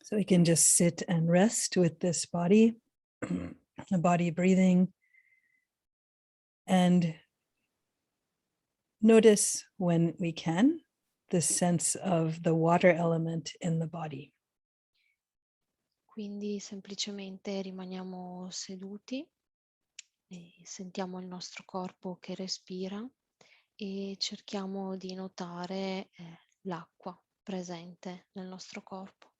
So we can just sit and rest with this body, the body breathing, and notice when we can the sense of the water element in the body. Quindi semplicemente rimaniamo seduti e sentiamo il nostro corpo che respira e cerchiamo di notare l'acqua presente nel nostro corpo.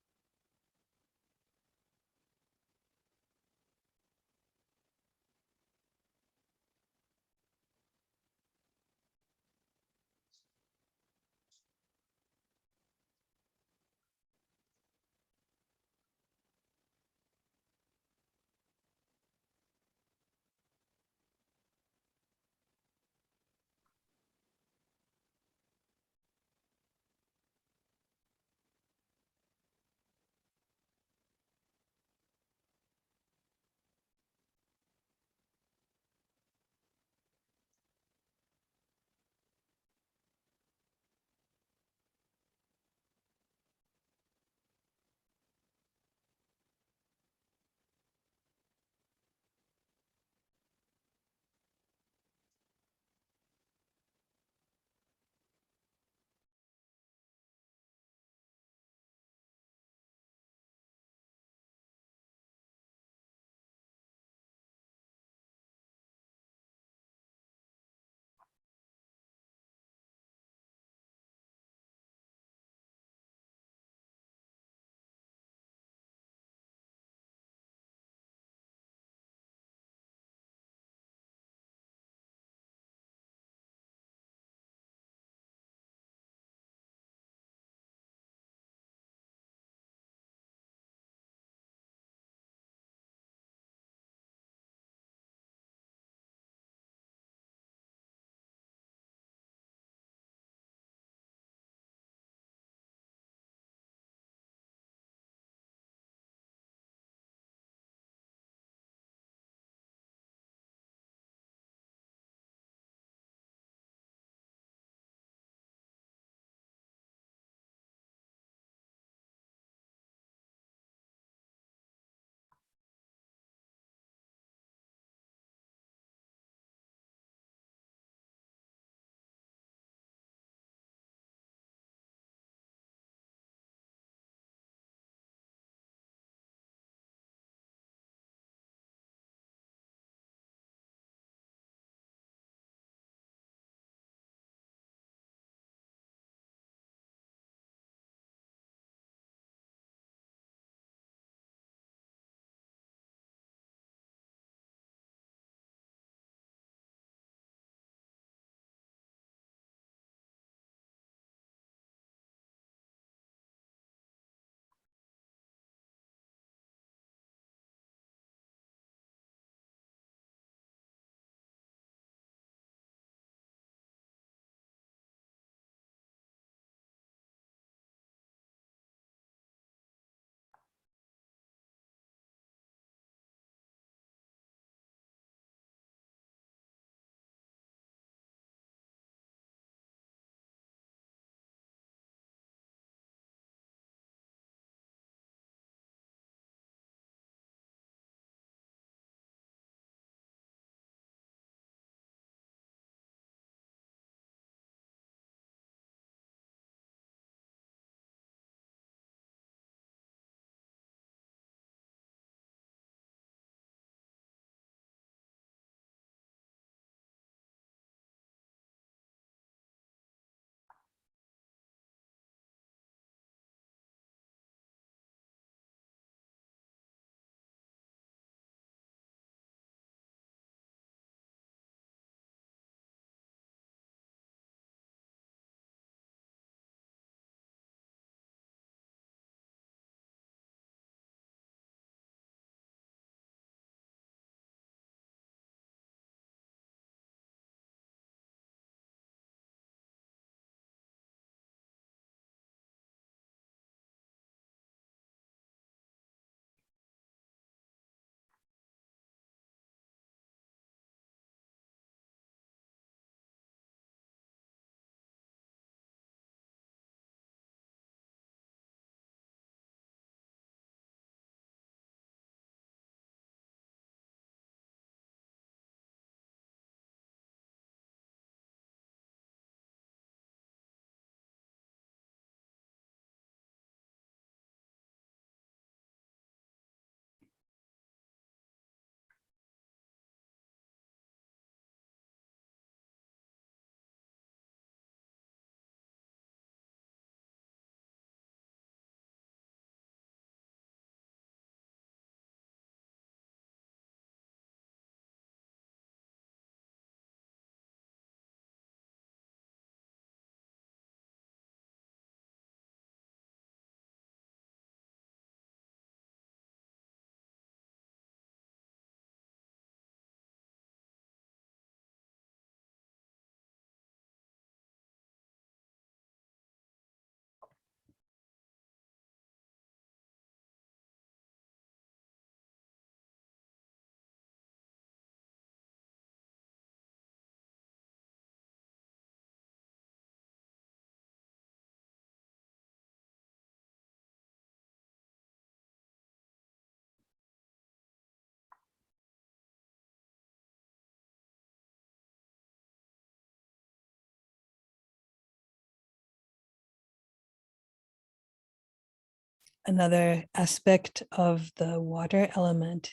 Another aspect of the water element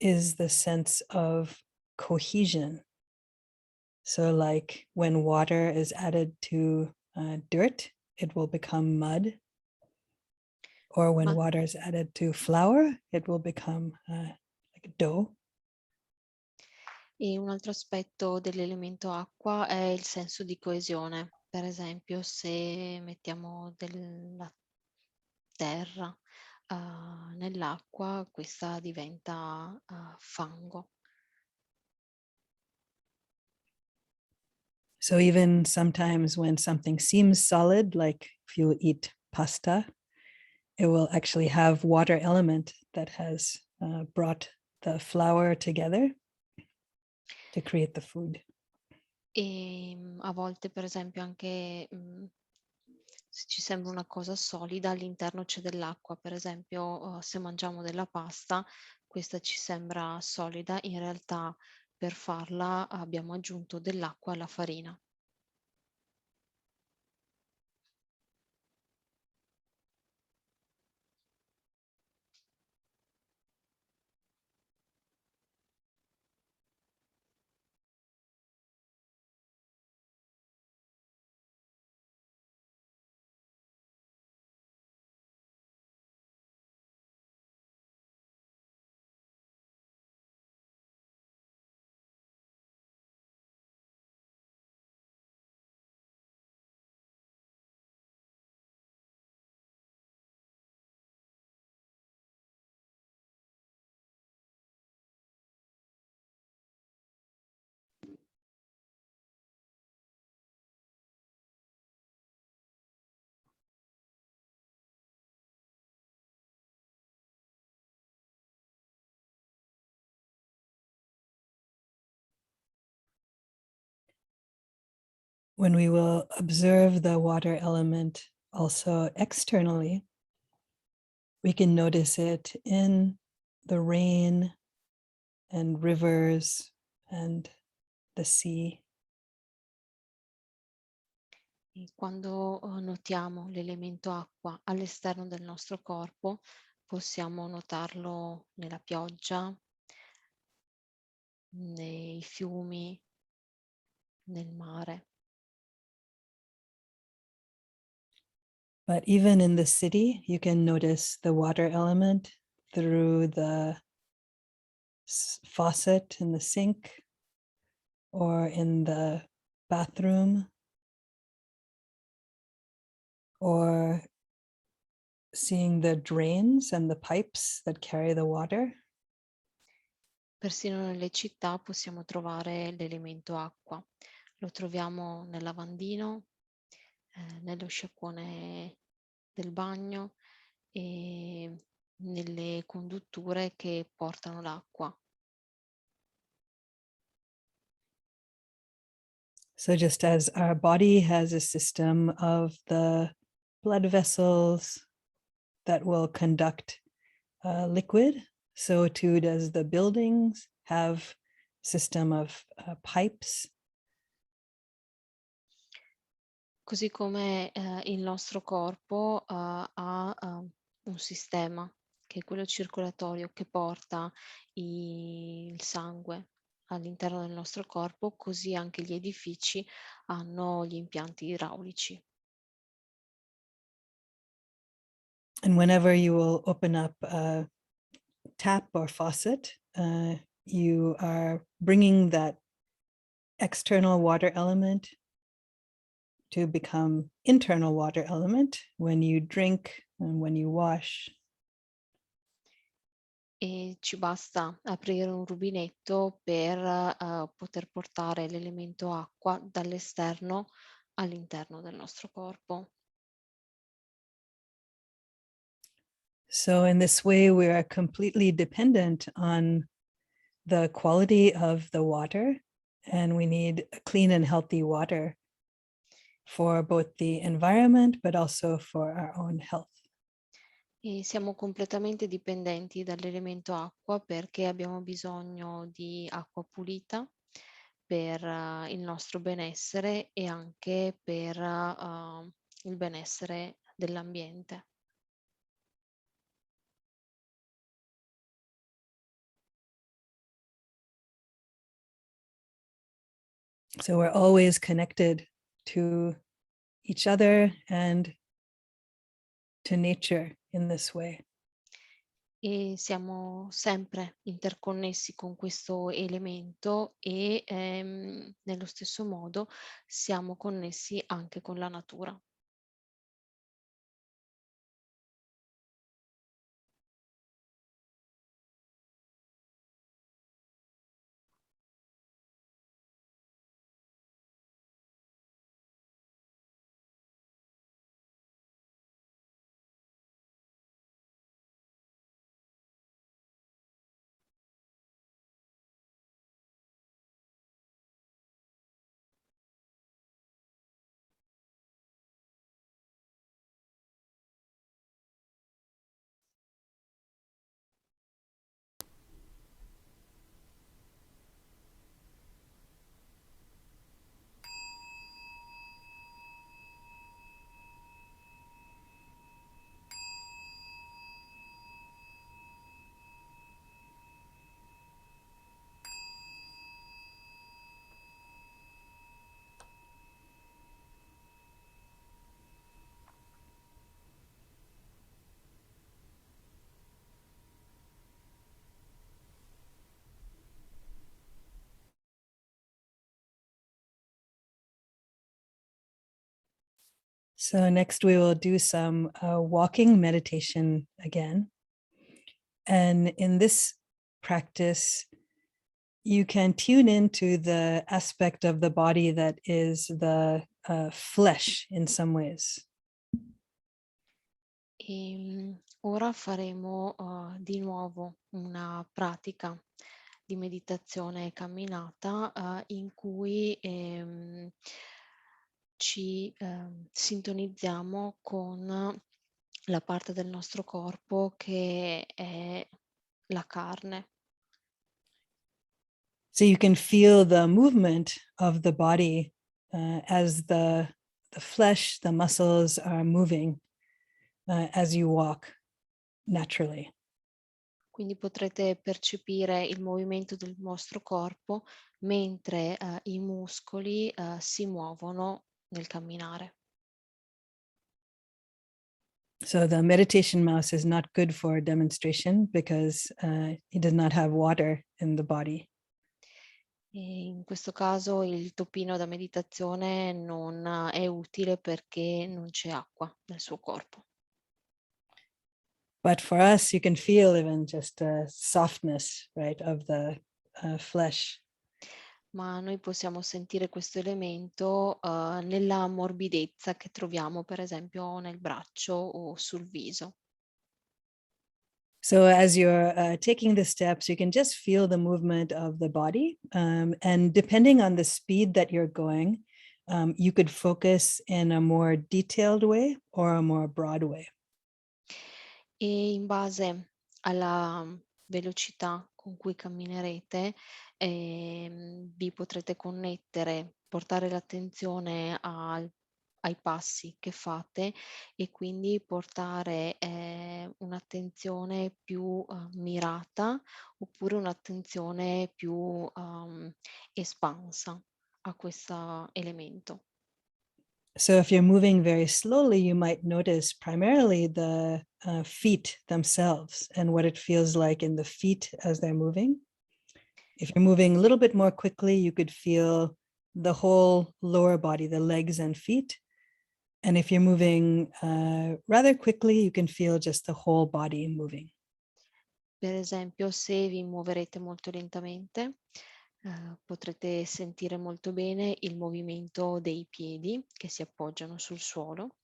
is the sense of cohesion. So like when water is added to dirt, it will become mud. Or when Ma- water is added to flour, it will become like dough. E un altro aspetto dell'elemento acqua è il senso di coesione. Per esempio, se mettiamo della terra nell'acqua, questa diventa fango. So even sometimes when something seems solid, like if you eat pasta, it will actually have water element that has brought the flour together to create the food. E a volte, per esempio, anche se ci sembra una cosa solida, all'interno c'è dell'acqua. Per esempio, se mangiamo della pasta, questa ci sembra solida, in realtà per farla abbiamo aggiunto dell'acqua alla farina. When we will observe the water element also externally, we can notice it in the rain and rivers and the sea. E quando notiamo l'elemento acqua all'esterno del nostro corpo, possiamo notarlo nella pioggia, nei fiumi, nel mare. But even in the city, you can notice the water element through the faucet in the sink or in the bathroom, or seeing the drains and the pipes that carry the water. Persino nelle città possiamo trovare l'elemento acqua. Lo troviamo nel lavandino, nello sciacquone del bagno e nelle condutture che portano l'acqua. So just as our body has a system of the blood vessels that will conduct liquid, so too does the buildings have a system of pipes. Così come il nostro corpo ha un sistema che è quello circolatorio che porta il sangue all'interno del nostro corpo, così anche gli edifici hanno gli impianti idraulici. And whenever you will open up a tap or faucet, you are bringing that external water element to become internal water element when you drink and when you wash. E ci basta aprire un rubinetto per poter portare l'elemento acqua dall'esterno all'interno del nostro corpo. So in this way, we are completely dependent on the quality of the water, and we need clean and healthy water for both the environment, but also for our own health. E siamo completamente dipendenti dall'elemento acqua perché abbiamo bisogno di acqua pulita per il nostro benessere e anche per il benessere dell'ambiente. So we're always connected to each other and to nature in this way. E siamo sempre interconnessi con questo elemento e nello stesso modo siamo connessi anche con la natura. So next we will do some walking meditation again. And in this practice, you can tune into the aspect of the body that is the flesh in some ways. Ora faremo di nuovo una pratica di meditazione camminata in cui ci sintonizziamo con la parte del nostro corpo che è la carne. So you can feel the movement of the body as the flesh, the muscles are moving as you walk naturally. Quindi potrete percepire il movimento del vostro corpo mentre i muscoli si muovono nel camminare. So the meditation mouse is not good for demonstration because it does not have water in the body. E in questo caso il toppino da meditazione non è utile perché non c'è acqua nel suo corpo. But for us, you can feel even just a softness, right, of the flesh. Ma noi possiamo sentire questo elemento nella morbidezza che troviamo per esempio nel braccio o sul viso. So as you're taking the steps, you can just feel the movement of the body. And depending on the speed that you're going, you could focus in a more detailed way or a more broad way. E in base alla velocità con cui camminerete, vi potrete connettere, portare l'attenzione ai passi che fate e quindi portare un'attenzione più mirata oppure un'attenzione più espansa a questo elemento. So if you're moving very slowly, you might notice primarily the feet themselves and what it feels like in the feet as they're moving. If you're moving a little bit more quickly, you could feel the whole lower body, the legs and feet. And if you're moving rather quickly, you can feel just the whole body moving. Per esempio, se vi muoverete molto lentamente, potrete sentire molto bene il movimento dei piedi che si appoggiano sul suolo.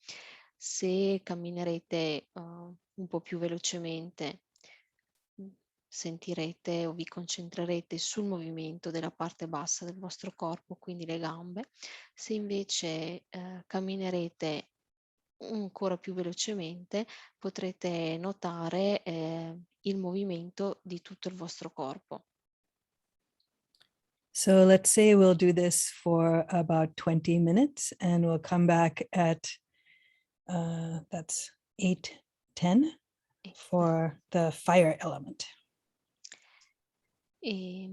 Se camminerete un po' più velocemente, sentirete o vi concentrerete sul movimento della parte bassa del vostro corpo, quindi le gambe. Se invece camminerete ancora più velocemente, potrete notare il movimento di tutto il vostro corpo. So let's say we'll do this for about 20 minutes and we'll come back at that's 8:10 for the fire element. E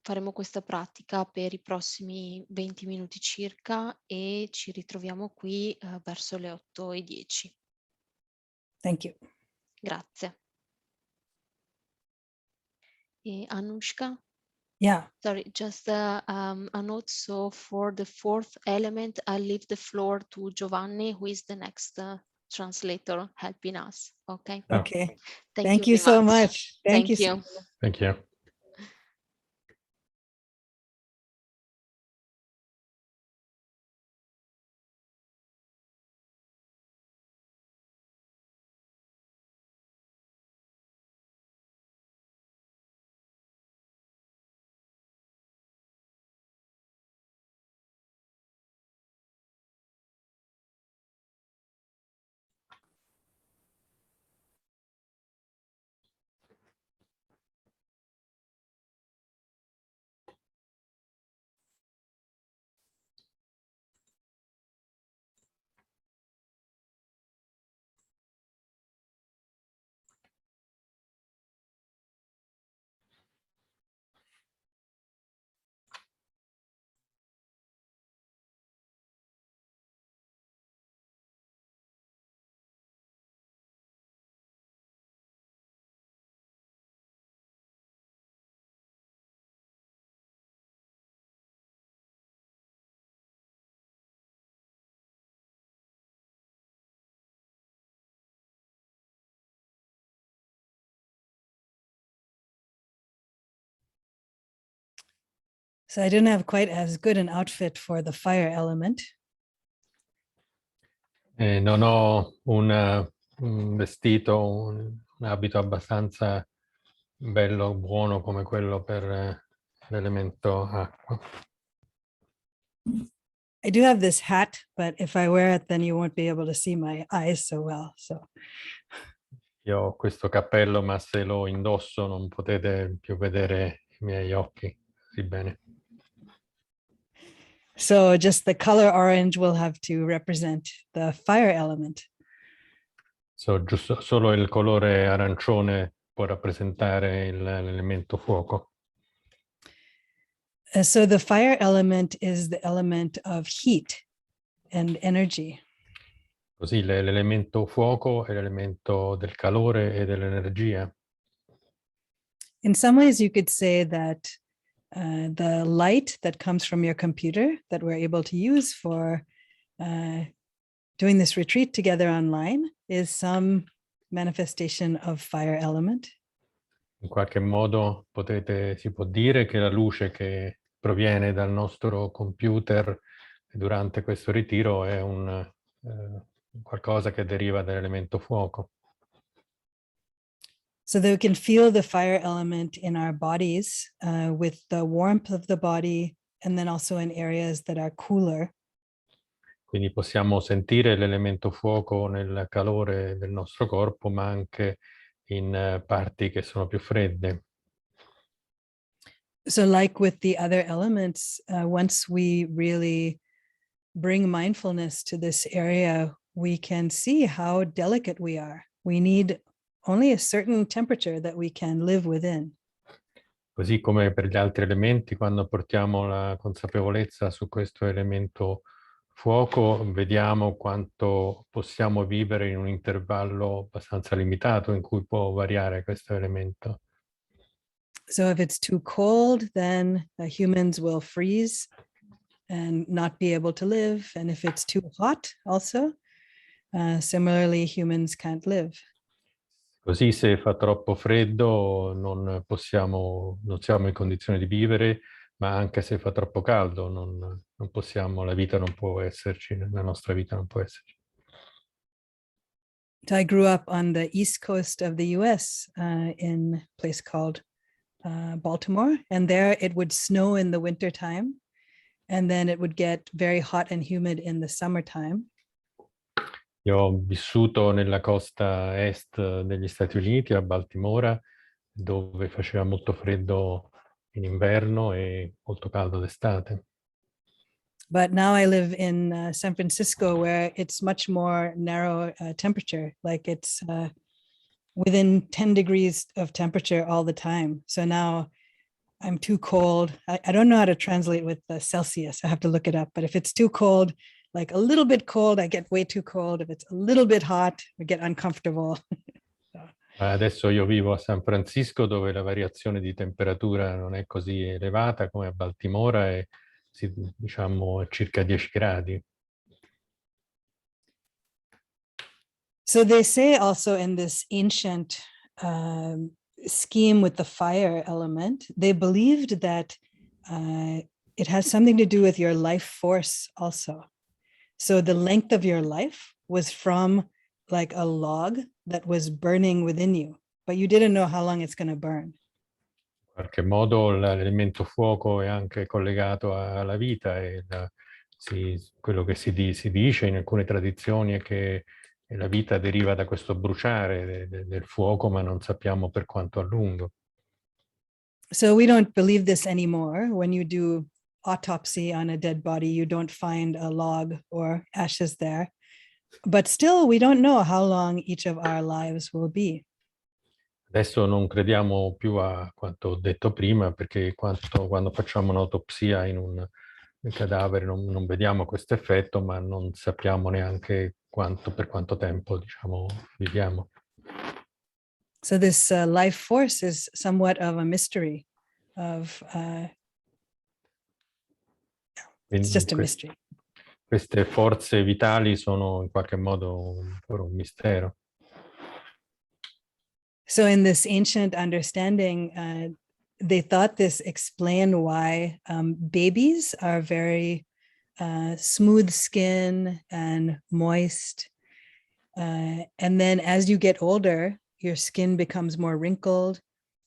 faremo questa pratica per i prossimi 20 minuti circa e ci ritroviamo qui verso le 8:10. Thank you. Grazie. E Anushka? Yeah. Sorry, just a note. So for the fourth element, I leave the floor to Giovanni, who is the next translator helping us. Okay. Oh. Okay. Thank you very so much. Thank you. you. Thank you. So I didn't have quite as good an outfit for the fire element. Non ho un vestito, un abito abbastanza bello, buono come quello per l'elemento acqua. I do have this hat, but if I wear it, then you won't be able to see my eyes so well. So Io ho questo cappello, ma se lo indosso non potete più vedere i miei occhi così bene. So just the color orange will have to represent the fire element. So, solo il colore arancione può rappresentare l'elemento fuoco. So the fire element is the element of heat and energy. Così l'elemento fuoco è l'elemento del calore e dell'energia. In some ways, you could say that the light that comes from your computer that we're able to use for doing this retreat together online is some manifestation of fire element. In qualche modo si può dire che la luce che proviene dal nostro computer durante questo ritiro è qualcosa che deriva dall'elemento fuoco. So that we can feel the fire element in our bodies with the warmth of the body and then also in areas that are cooler. Quindi possiamo sentire l'elemento fuoco nel calore del nostro corpo, ma anche in parti che sono più fredde. So like with the other elements, once we really bring mindfulness to this area, we can see how delicate we are. We need only a certain temperature that we can live within. Così come per gli altri elementi, quando portiamo la consapevolezza su questo elemento fuoco, vediamo quanto possiamo vivere in un intervallo abbastanza limitato in cui può variare questo elemento. So if it's too cold, then humans will freeze and not be able to live. And if it's too hot also, similarly, humans can't live. Così se fa troppo freddo non siamo in condizione di vivere, ma anche se fa troppo caldo non possiamo, la vita non può esserci, la nostra vita non può esserci. So I grew up on the east coast of the US in a place called Baltimore, and there it would snow in the wintertime, and then it would get very hot and humid in the summertime. Io ho vissuto nella costa est degli Stati Uniti, a Baltimora, dove faceva molto freddo in inverno e molto caldo d'estate. But now I live in San Francisco, where it's much more narrow temperature, like it's within 10 degrees of temperature all the time. So now I'm too cold. I don't know how to translate with the Celsius. I have to look it up. But if it's too cold, like a little bit cold, I get way too cold. If it's a little bit hot, I get uncomfortable. Adesso io vivo a San Francisco, dove la variazione di temperatura non è così elevata come a Baltimora, e diciamo circa 10 gradi. So they say also in this ancient scheme with the fire element, they believed that it has something to do with your life force also. So the length of your life was from like a log that was burning within you, but you didn't know how long it's going to burn. In qualche modo l'elemento fuoco è anche collegato alla vita, e quello che si dice in alcune tradizioni è che la vita deriva da questo bruciare del fuoco, ma non sappiamo per quanto a lungo. So we don't believe this anymore. When you do autopsy on a dead body, you don't find a log or ashes there. But still, we don't know how long each of our lives will be. Adesso non crediamo più a quanto ho detto prima, perché quando facciamo un'autopsia in un cadavere non vediamo questo effetto, ma non sappiamo neanche per quanto tempo, diciamo, viviamo. So this life force is somewhat of a mystery. It's just a mystery. Queste forze vitali sono in qualche modo un mistero. So in this ancient understanding, they thought this explained why babies are very smooth skin and moist. And then as you get older, your skin becomes more wrinkled,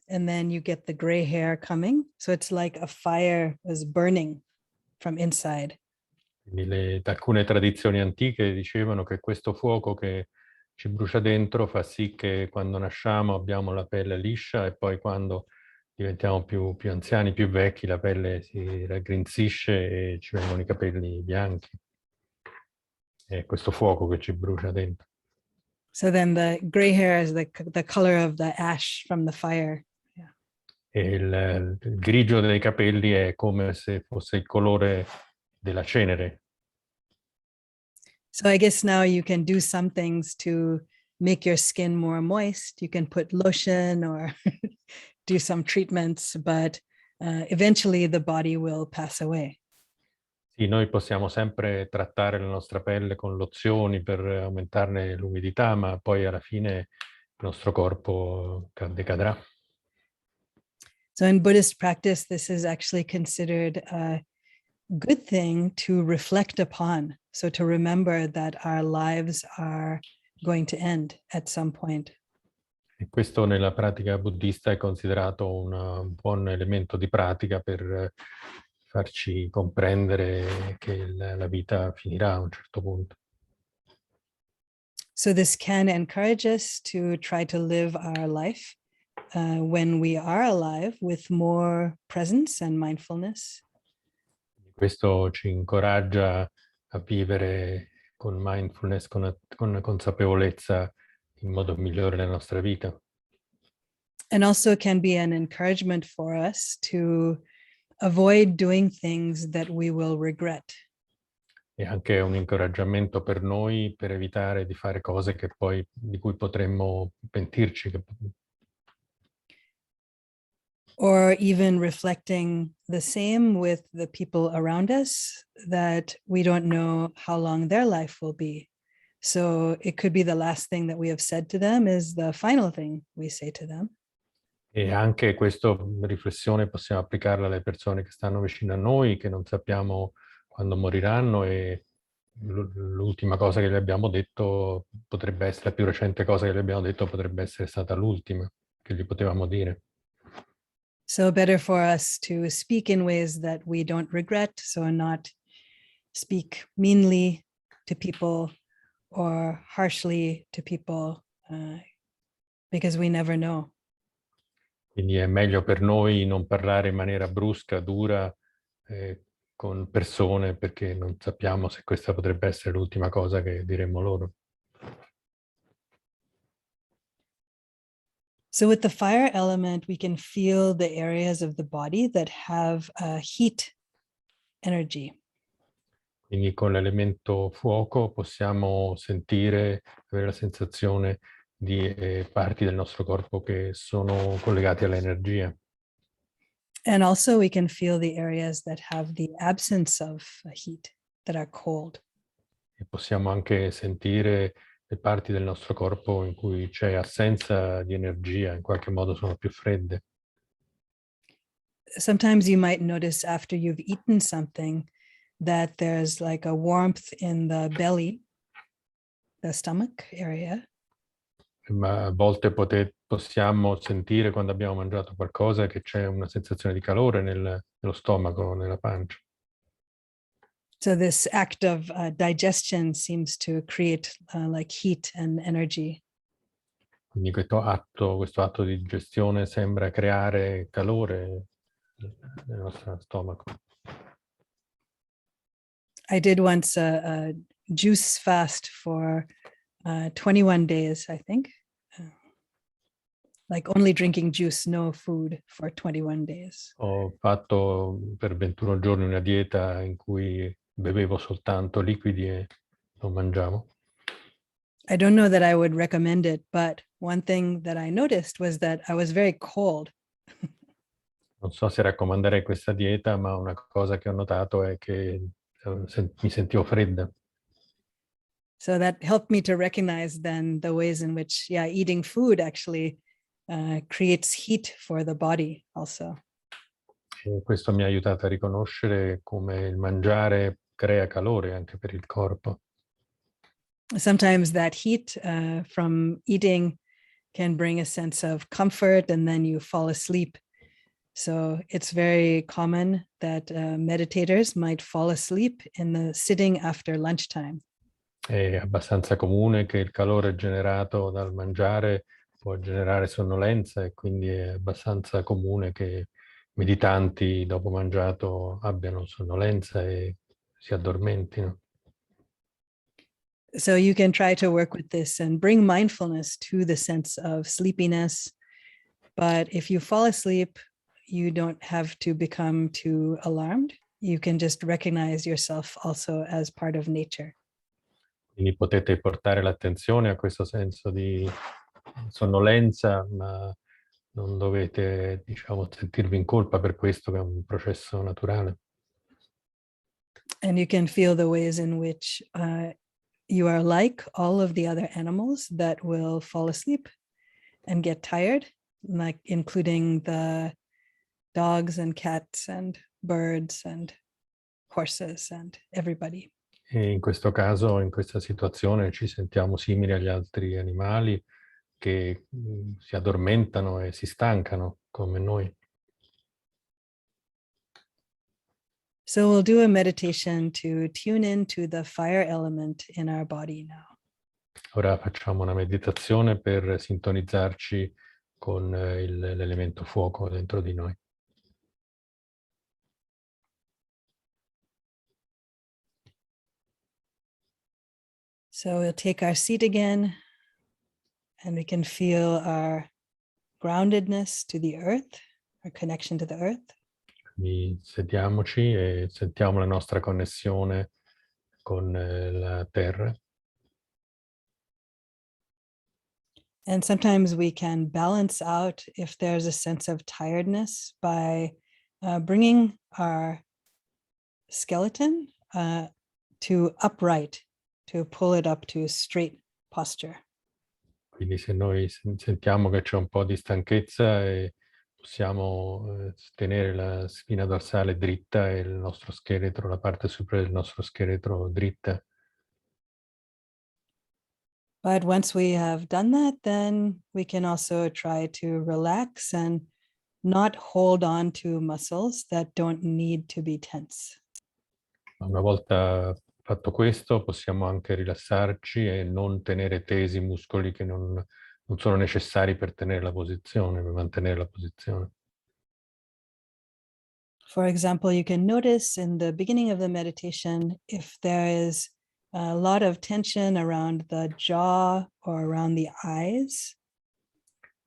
and then you get the gray hair coming. So it's like a fire is burning from inside. Quindi alcune tradizioni antiche dicevano che questo fuoco che ci brucia dentro fa sì che quando nasciamo abbiamo la pelle liscia, e poi quando diventiamo più anziani, più vecchi, la pelle si raggrinzisce e ci vengono i capelli bianchi. È questo fuoco che ci brucia dentro. So then the gray hair is the color of the ash from the fire. Yeah. E il grigio dei capelli è come se fosse il colore della cenere. So I guess now you can do some things to make your skin more moist. You can put lotion or do some treatments, but eventually the body will pass away. Sì, noi possiamo sempre trattare la nostra pelle con lozioni per aumentarne l'umidità, ma poi alla fine il nostro corpo decadrà. So in Buddhist practice, this is actually considered a good thing to reflect upon. So to remember that our lives are going to end at some point. E questo nella pratica buddista è considerato un buon elemento di pratica per farci comprendere che la vita finirà a un certo punto. So this can encourage us to try to live our life when we are alive with more presence and mindfulness. Questo ci incoraggia a vivere con mindfulness, con consapevolezza, in modo migliore la nostra vita. And also can be an encouragement for us to avoid doing things that we will regret. E anche un incoraggiamento per noi per evitare di fare cose di cui potremmo pentirci. Or even reflecting the same with the people around us, that we don't know how long their life will be. So it could be the last thing that we have said to them is the final thing we say to them. E anche questa riflessione possiamo applicarla alle persone che stanno vicino a noi, che non sappiamo quando moriranno, e l'ultima cosa che gli abbiamo detto potrebbe essere, la più recente cosa che gli abbiamo detto potrebbe essere stata l'ultima che gli potevamo dire. So better for us to speak in ways that we don't regret, so not speak meanly to people or harshly to people, because we never know. Quindi è meglio per noi non parlare in maniera brusca, dura, con persone, perché non sappiamo se questa potrebbe essere l'ultima cosa che diremmo loro. So with the fire element, we can feel the areas of the body that have heat energy. Quindi con l'elemento fuoco possiamo sentire, avere la sensazione di parti del nostro corpo che sono collegati all'energia. And also we can feel the areas that have the absence of heat, that are cold. E possiamo anche sentire le parti del nostro corpo in cui c'è assenza di energia, in qualche modo sono più fredde. Sometimes you might notice after you've eaten something that there's like a warmth in the belly, the stomach area. Ma a volte possiamo sentire quando abbiamo mangiato qualcosa che c'è una sensazione di calore nello stomaco, nella pancia. So this act of digestion seems to create like heat and energy. Quindi questo atto di digestione sembra creare calore nel nostro stomaco. I did once a juice fast for 21 days, I think. Like only drinking juice, no food for 21 days. Ho fatto per 21 giorni una dieta in cui bevevo soltanto liquidi e non mangiavo. I don't know that I would recommend it, but one thing that I noticed was that I was very cold. Non so se raccomanderei questa dieta, ma una cosa che ho notato è che mi sentivo fredda. So that helped me to recognize then the ways in which, eating food actually creates heat for the body also. E questo mi ha aiutato a riconoscere come il mangiare crea calore anche per il corpo. Sometimes that heat from eating can bring a sense of comfort and then you fall asleep. So it's very common that meditators might fall asleep in the sitting after lunchtime. È abbastanza comune che il calore generato dal mangiare può generare sonnolenza e quindi è abbastanza comune che meditanti dopo mangiato abbiano sonnolenza e si addormentino. So you can try to work with this and bring mindfulness to the sense of sleepiness. But if you fall asleep, you don't have to become too alarmed. You can just recognize yourself also as part of nature. Quindi potete portare l'attenzione a questo senso di sonnolenza, ma non dovete, sentirvi in colpa per questo, che è un processo naturale. And you can feel the ways in which you are like all of the other animals that will fall asleep and get tired, like including the dogs and cats and birds and horses and everybody. E in questo caso, in questa situazione, ci sentiamo simili agli altri animali che si addormentano e si stancano come noi. So we'll do a meditation to tune into the fire element in our body now. Ora facciamo una meditazione per sintonizzarci con l'elemento fuoco dentro di noi. So we'll take our seat again and we can feel our groundedness to the earth, our connection to the earth. Quindi sediamoci e sentiamo la nostra connessione con la Terra. And sometimes we can balance out if there's a sense of tiredness by bringing our skeleton to upright, to pull it up to straight posture. Quindi se noi sentiamo che c'è un po' di stanchezza possiamo tenere la spina dorsale dritta e il nostro scheletro, la parte superiore del nostro scheletro dritta. But once we have done that, then we can also try to relax and not hold on to muscles that don't need to be tense. Una volta fatto questo, possiamo anche rilassarci e non tenere tesi i muscoli che non sono necessari per tenere la posizione, per mantenere la posizione. For example, you can notice in the beginning of the meditation if there is a lot of tension around the jaw or around the eyes.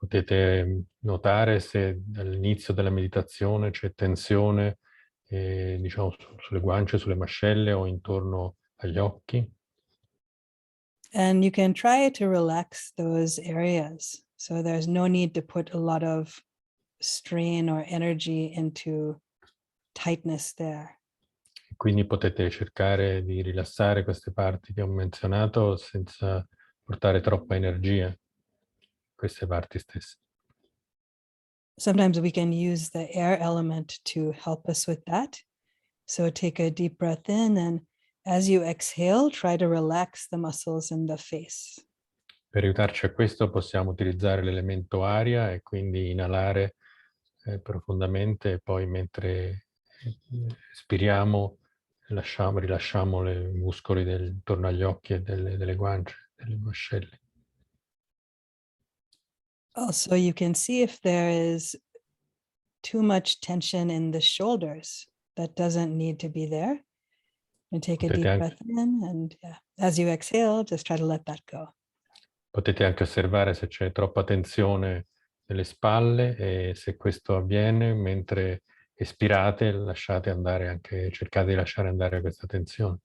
Potete notare se all'inizio della meditazione c'è tensione, diciamo, sulle guance, sulle mascelle o intorno agli occhi. And you can try to relax those areas. So there's no need to put a lot of strain or energy into tightness there. Quindi potete cercare di rilassare queste parti che ho menzionato senza portare troppa energia in queste parti stesse. Sometimes we can use the air element to help us with that. So take a deep breath in, and as you exhale, try to relax the muscles in the face. Per aiutarci a questo possiamo utilizzare l'elemento aria e quindi inalare profondamente e poi mentre espiriamo rilasciamo i muscoli intorno agli occhi e delle guance, delle mascelle. Also, you can see if there is too much tension in the shoulders. That doesn't need to be there. And take a deep breath in, and as you exhale, just try to let that go. Potete anche osservare se c'è troppa tensione nelle spalle e se questo avviene mentre espirate, lasciate andare anche, cercate di lasciare andare questa tensione.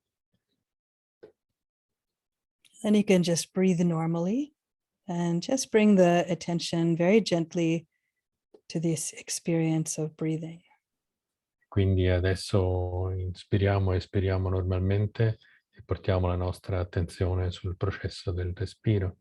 Then you can just breathe normally and just bring the attention very gently to this experience of breathing. Quindi adesso inspiriamo e espiriamo normalmente e portiamo la nostra attenzione sul processo del respiro.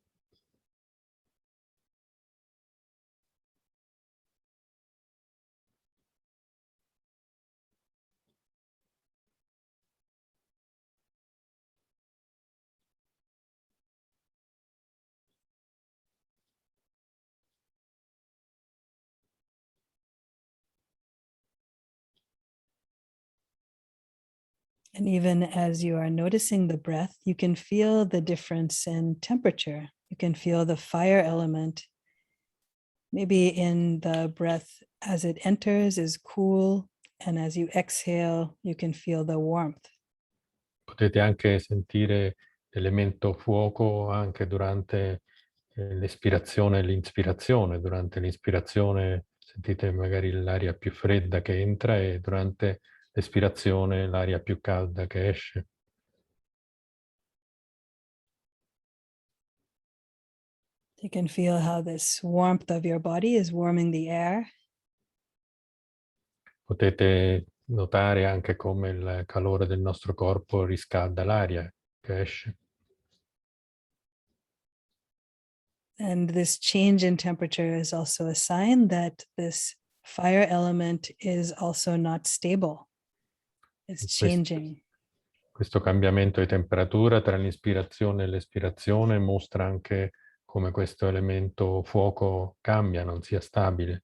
And even as you are noticing the breath, you can feel the difference in temperature. You can feel the fire element. Maybe in the breath as it enters is cool, and as you exhale, you can feel the warmth. Potete anche sentire l'elemento fuoco anche durante l'espirazione e l'inspirazione. Durante l'inspirazione sentite magari l'aria più fredda che entra e durante l'espirazione l'aria più calda che esce. You can feel how this warmth of your body is warming the air. Potete notare anche come il calore del nostro corpo riscalda l'aria che esce. And this change in temperature is also a sign that this fire element is also not stable. It's changing. Questo cambiamento di temperatura tra l'inspirazione e l'espirazione mostra anche come questo elemento fuoco cambia, non sia stabile.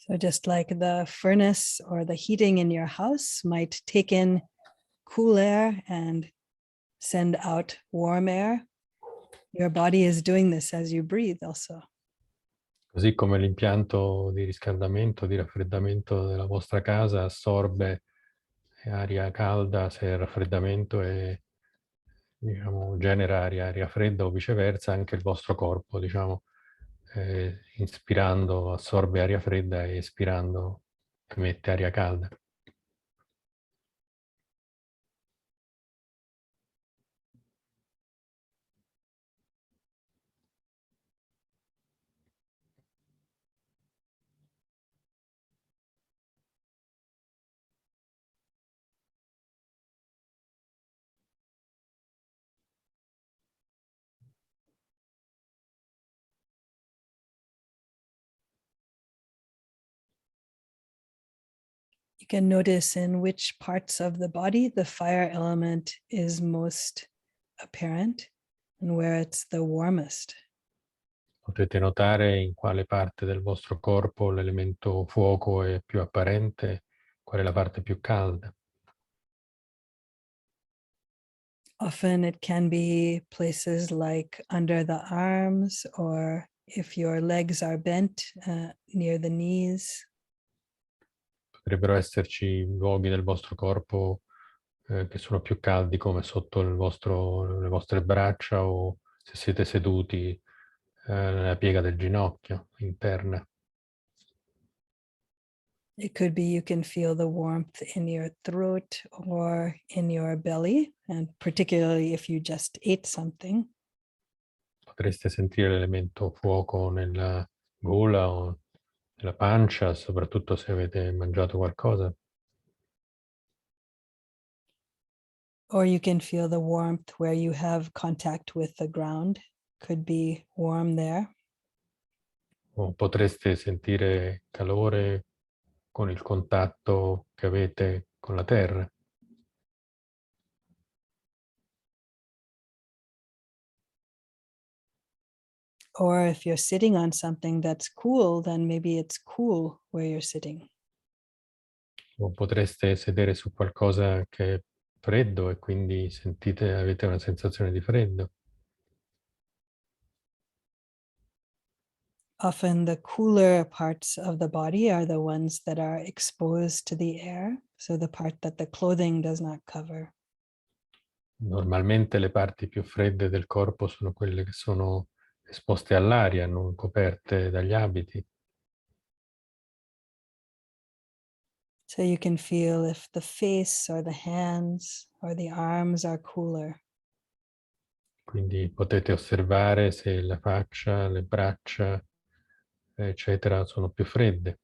So just like the furnace or the heating in your house might take in cool air and send out warm air, your body is doing this as you breathe also. Così come l'impianto di riscaldamento, di raffreddamento della vostra casa assorbe aria calda se è raffreddamento e diciamo, genera aria fredda o viceversa, anche il vostro corpo, diciamo, inspirando assorbe aria fredda e espirando emette aria calda. You can notice in which parts of the body the fire element is most apparent and where it's the warmest. Potete notare in quale parte del vostro corpo l'elemento fuoco è più apparente, qual è la parte più calda. Often it can be places like under the arms, or if your legs are bent, near the knees. Potrebbero esserci luoghi del vostro corpo che sono più caldi, come sotto le vostre braccia, o se siete seduti nella piega del ginocchio interna. It could be you can feel the warmth in your throat or in your belly, and particularly if you just ate something. Potreste sentire l'elemento fuoco nella gola o nella pancia, soprattutto se avete mangiato qualcosa. Or you can feel the warmth where you have contact with the ground. Could be warm there. O potreste sentire calore con il contatto che avete con la terra. Or if you're sitting on something that's cool, then maybe it's cool where you're sitting. O potreste sedere su qualcosa che è freddo e quindi avete una sensazione di freddo. Often the cooler parts of the body are the ones that are exposed to the air, so the part that the clothing does not cover. Normalmente le parti più fredde del corpo sono quelle che sono esposte all'aria, non coperte dagli abiti. So you can feel if the face or the hands or the arms are cooler. Quindi potete osservare se la faccia, le braccia, eccetera, sono più fredde.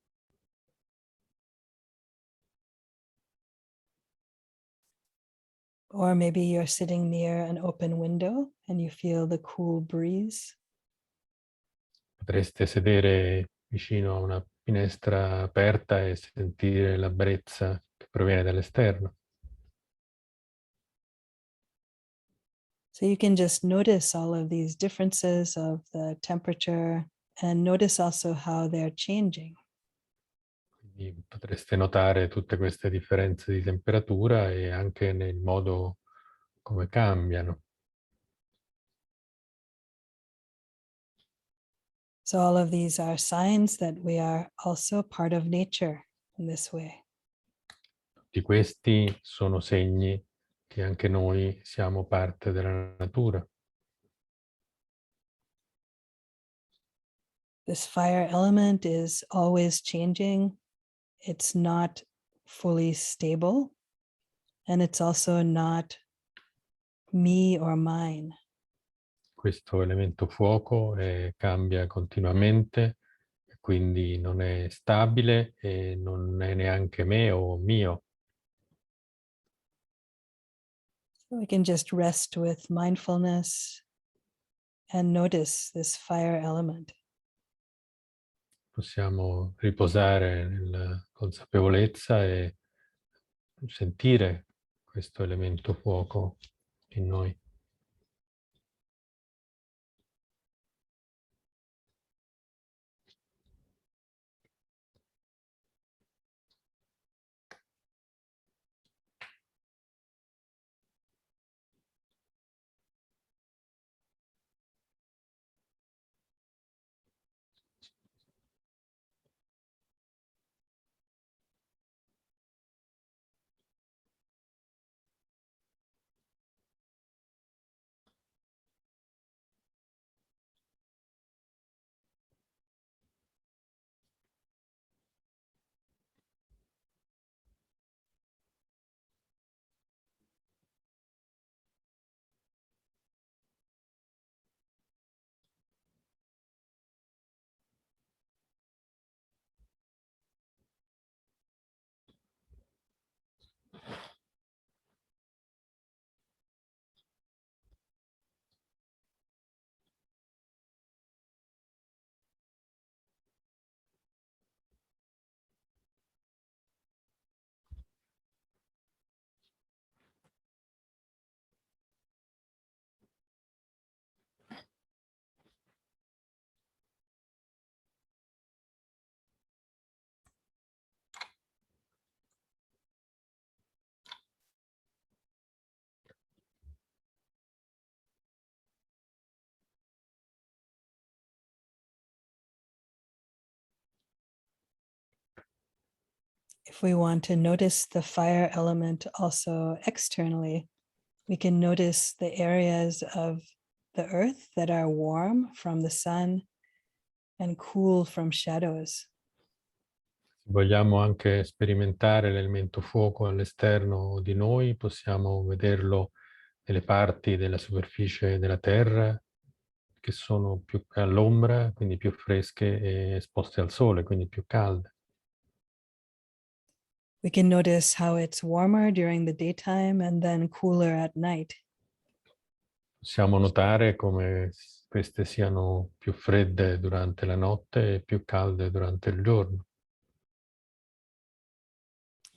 Or maybe you're sitting near an open window and you feel the cool breeze. Potreste sedere vicino a una finestra aperta e sentire la brezza che proviene dall'esterno. So you can just notice all of these differences of the temperature and notice also how they're changing. Quindi potreste notare tutte queste differenze di temperatura e anche nel modo come cambiano. So all of these are signs that we are also part of nature in this way. Tutti questi sono segni che anche noi siamo parte della natura. This fire element is always changing. It's not fully stable, and it's also not me or mine. Questo elemento fuoco cambia continuamente, e quindi non è stabile e non è neanche me o mio. So we can just rest with mindfulness and notice this fire element. Possiamo riposare nella consapevolezza e sentire questo elemento fuoco in noi. If we want to notice the fire element also externally, we can notice the areas of the earth that are warm from the sun and cool from shadows. Vogliamo anche sperimentare l'elemento fuoco all'esterno di noi, possiamo vederlo nelle parti della superficie della Terra che sono più all'ombra, quindi più fresche e esposte al sole, quindi più calde. We can notice how it's warmer during the daytime and then cooler at night. Possiamo notare come queste siano più fredde durante la notte e più calde durante il giorno.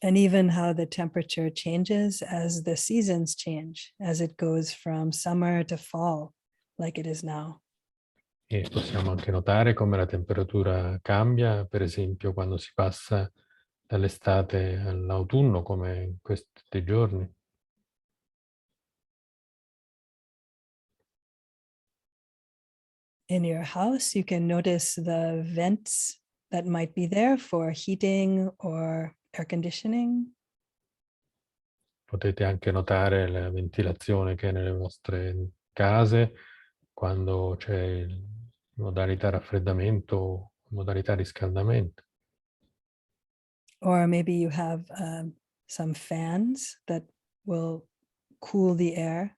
And even how the temperature changes as the seasons change, as it goes from summer to fall, like it is now. E possiamo anche notare come la temperatura cambia, per esempio quando si passa dall'estate all'autunno, come in questi giorni. In your house, you can notice the vents that might be there for heating or air conditioning. Potete anche notare la ventilazione che è nelle vostre case, quando c'è modalità raffreddamento, modalità riscaldamento. Or maybe you have some fans that will cool the air.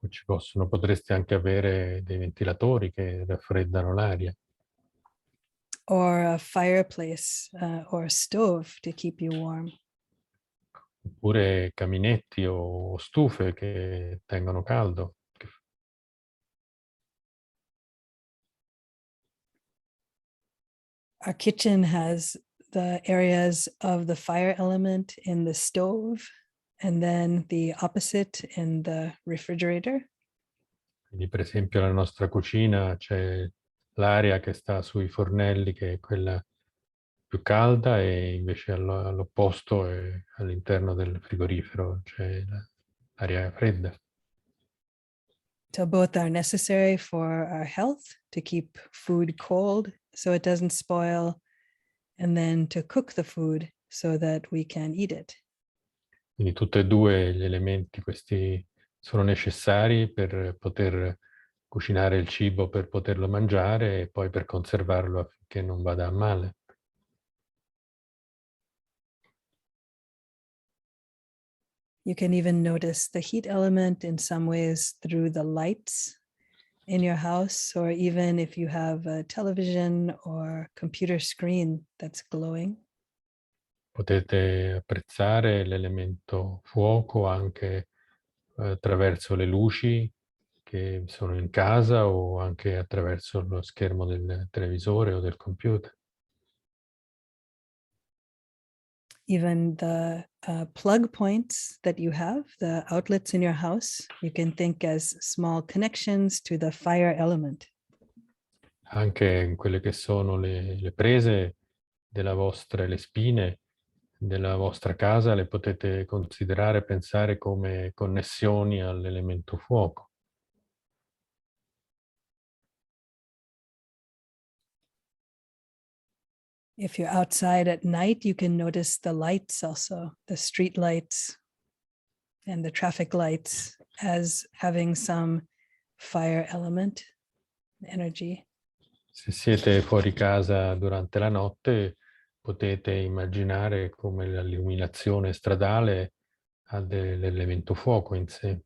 Potreste anche avere dei ventilatori che raffreddano l'aria. Or a fireplace or stove to keep you warm. Oppure caminetti o stufe che tengono caldo. Our kitchen has the areas of the fire element in the stove and then the opposite in the refrigerator. Quindi per esempio nella nostra cucina c'è l'aria che sta sui fornelli, che è quella più calda, e invece all'opposto all'interno del frigorifero c'è l'aria fredda. So both are necessary for our health, to keep food cold so it doesn't spoil, and then to cook the food so that we can eat it. Quindi tutti e due gli elementi questi sono necessari per poter cucinare il cibo, per poterlo mangiare e poi per conservarlo affinché non vada a male. You can even notice the heat element in some ways through the lights in your house, or even if you have a television or computer screen that's glowing. Potete apprezzare l'elemento fuoco anche attraverso le luci che sono in casa o anche attraverso lo schermo del televisore o del computer. Even the plug points that you have, the outlets in your house, you can think as small connections to the fire element. Anche in quelle che sono le prese le spine della vostra casa, le potete considerare, pensare come connessioni all'elemento fuoco. If you're outside at night, you can notice the lights also, the street lights and the traffic lights, as having some fire element energy. Se siete fuori casa durante la notte, potete immaginare come l'illuminazione stradale ha dell'elemento fuoco in sé.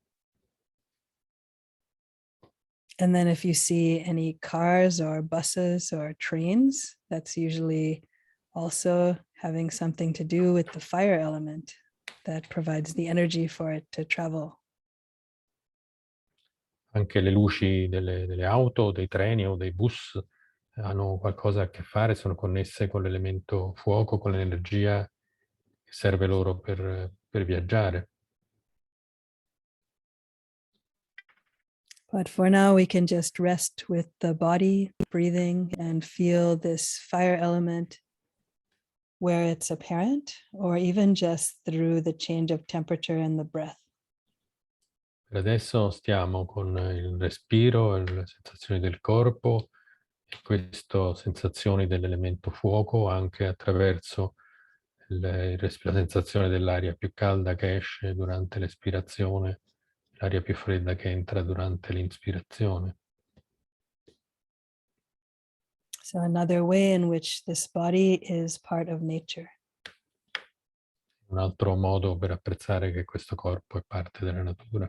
And then if you see any cars or buses or trains, that's usually also having something to do with the fire element that provides the energy for it to travel. Anche le luci delle auto, dei treni o dei bus hanno qualcosa a che fare, sono connesse con l'elemento fuoco, con l'energia che serve loro per viaggiare. But for now, we can just rest with the body, breathing, and feel this fire element where it's apparent, or even just through the change of temperature and the breath. Per adesso stiamo con il respiro e le sensazioni del corpo, queste sensazioni dell'elemento fuoco anche attraverso la sensazione dell'aria più calda che esce durante l'espirazione, l'aria più fredda che entra durante l'inspirazione. So another way in which this body is part of nature. Un altro modo per apprezzare che questo corpo è parte della natura.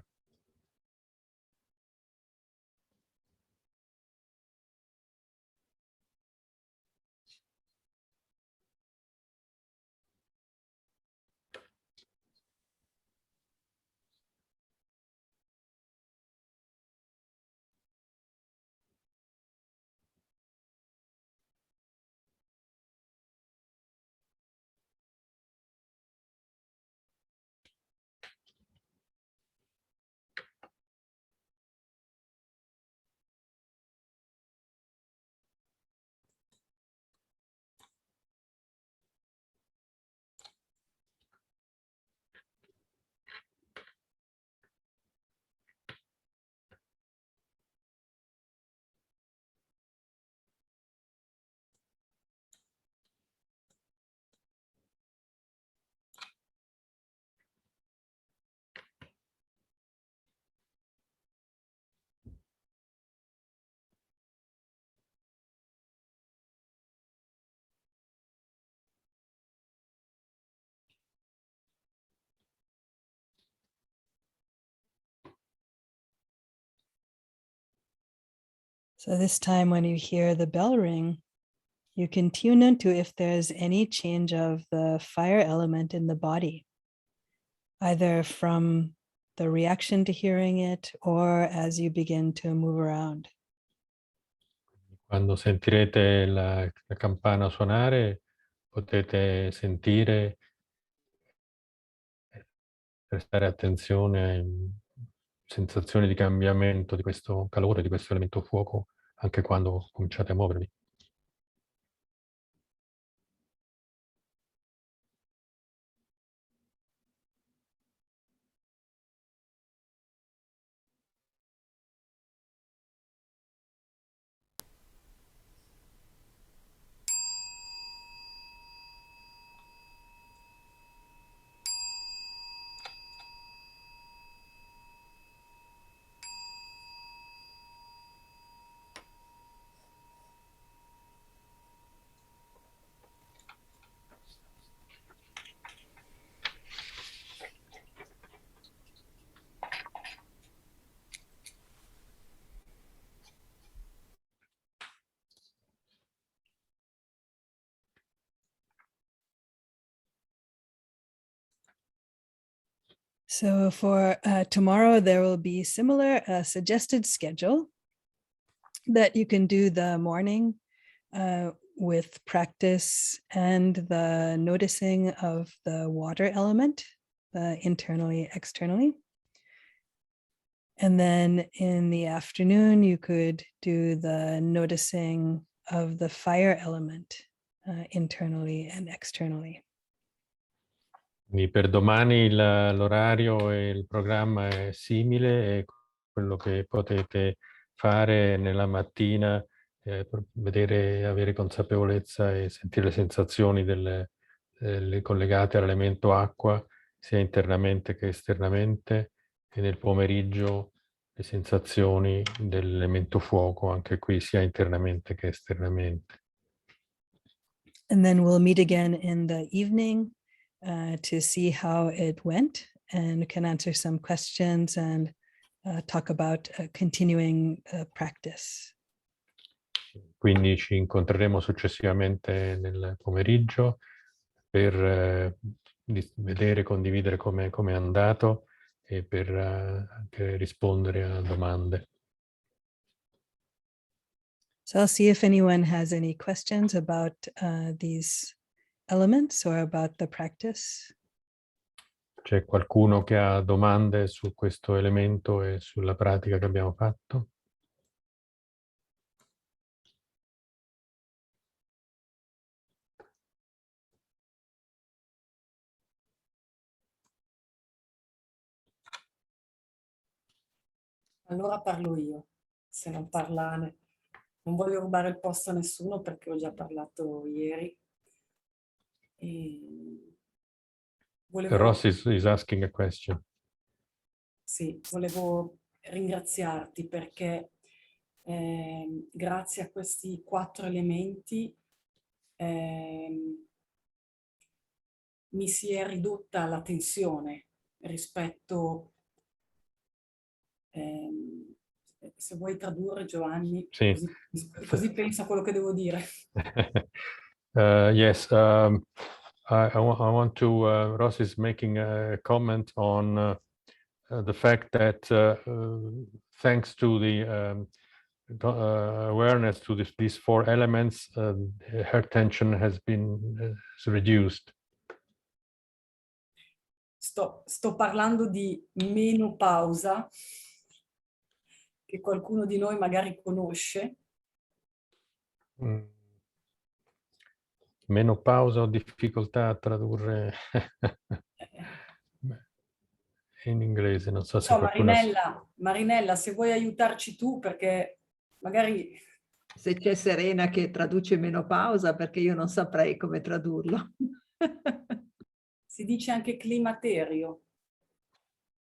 So this time when you hear the bell ring, you can tune into if there's any change of the fire element in the body, either from the reaction to hearing it or as you begin to move around. Quando sentirete la campana suonare, potete sentire, prestare attenzione alle sensazioni di cambiamento di questo calore, di questo elemento fuoco, anche quando cominciate a muovervi. So for tomorrow, there will be similar suggested schedule that you can do the morning with practice and the noticing of the water element, internally, externally. And then in the afternoon, you could do the noticing of the fire element internally and externally. Quindi per domani l'orario e il programma è simile e quello che potete fare nella mattina è vedere, avere consapevolezza e sentire le sensazioni collegate all'elemento acqua, sia internamente che esternamente, e nel pomeriggio le sensazioni dell'elemento fuoco, anche qui sia internamente che esternamente. And then we'll meet again in the evening to see how it went and can answer some questions and talk about continuing practice. Quindi ci incontreremo successivamente nel pomeriggio per vedere, condividere come è andato e per anche rispondere a domande. So I'll see if anyone has any questions about these elements or about the practice. C'è qualcuno che ha domande su questo elemento e sulla pratica che abbiamo fatto? Allora parlo io, se non parla Non voglio rubare il posto a nessuno perché ho già parlato ieri. Ross is asking a question. Sì, volevo ringraziarti perché grazie a questi 4 elementi mi si è ridotta la tensione rispetto, se vuoi tradurre Giovanni, Sì. così penso a quello che devo dire. Yes, I want to, Ross is making a comment on the fact that thanks to the awareness to these 4 elements, her tension has been reduced. Sto parlando di menopausa, che qualcuno di noi magari conosce. Menopausa, ho difficoltà a tradurre in inglese, non so se qualcuno... Marinella, se vuoi aiutarci tu, perché magari... Se c'è Serena che traduce menopausa, perché io non saprei come tradurlo. Si dice anche climaterio,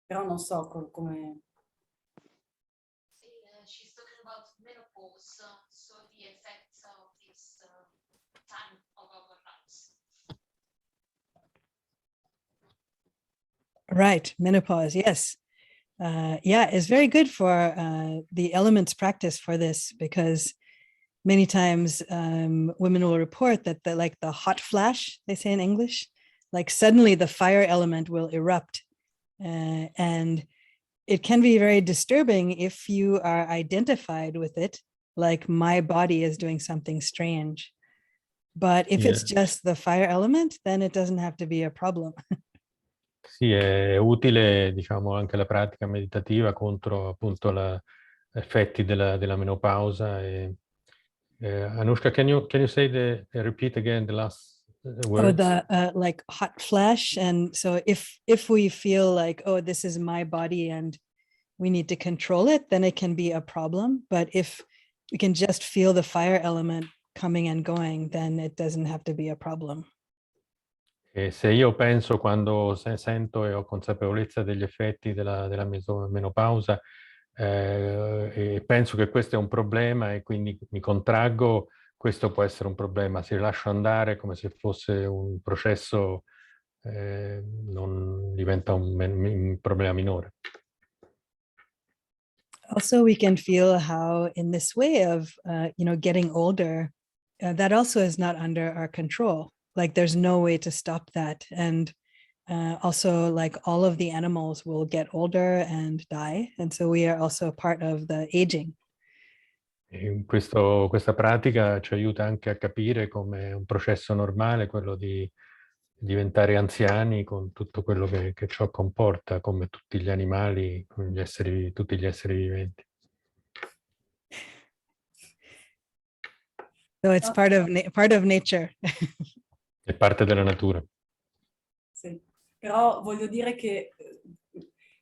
però non so come... She's talking about menopause, so the effects of this time of our lives. Right, menopause, yes. Yeah, it's very good for the elements practice for this, because many times women will report that like the hot flash, they say in English, like suddenly the fire element will erupt. And it can be very disturbing if you are identified with it, like my body is doing something strange. But if it's just the fire element, then it doesn't have to be a problem. Sì, è utile, diciamo, anche la pratica meditativa contro appunto gli effetti della menopausa. Anushka, can you say repeat again the last words? Oh, the like hot flash. And so if we feel like, oh, this is my body and we need to control it, then it can be a problem. But if we can just feel the fire element coming and going, then it doesn't have to be a problem. E se io penso, quando sento e ho consapevolezza degli effetti della menopausa, e penso che questo è un problema e quindi mi contraggo, questo può essere un problema. Se lascio andare come se fosse un processo, non diventa un problema minore. Also, we can feel how in this way of, getting older, that also is not under our control. Like there's no way to stop that. And also like all of the animals will get older and die. And so we are also part of the aging. Questa pratica ci aiuta anche a capire come è un processo normale quello di diventare anziani, con tutto quello che ciò comporta, come tutti gli animali, come tutti gli esseri viventi. So it's part of nature. È parte della natura. Sì, però voglio dire che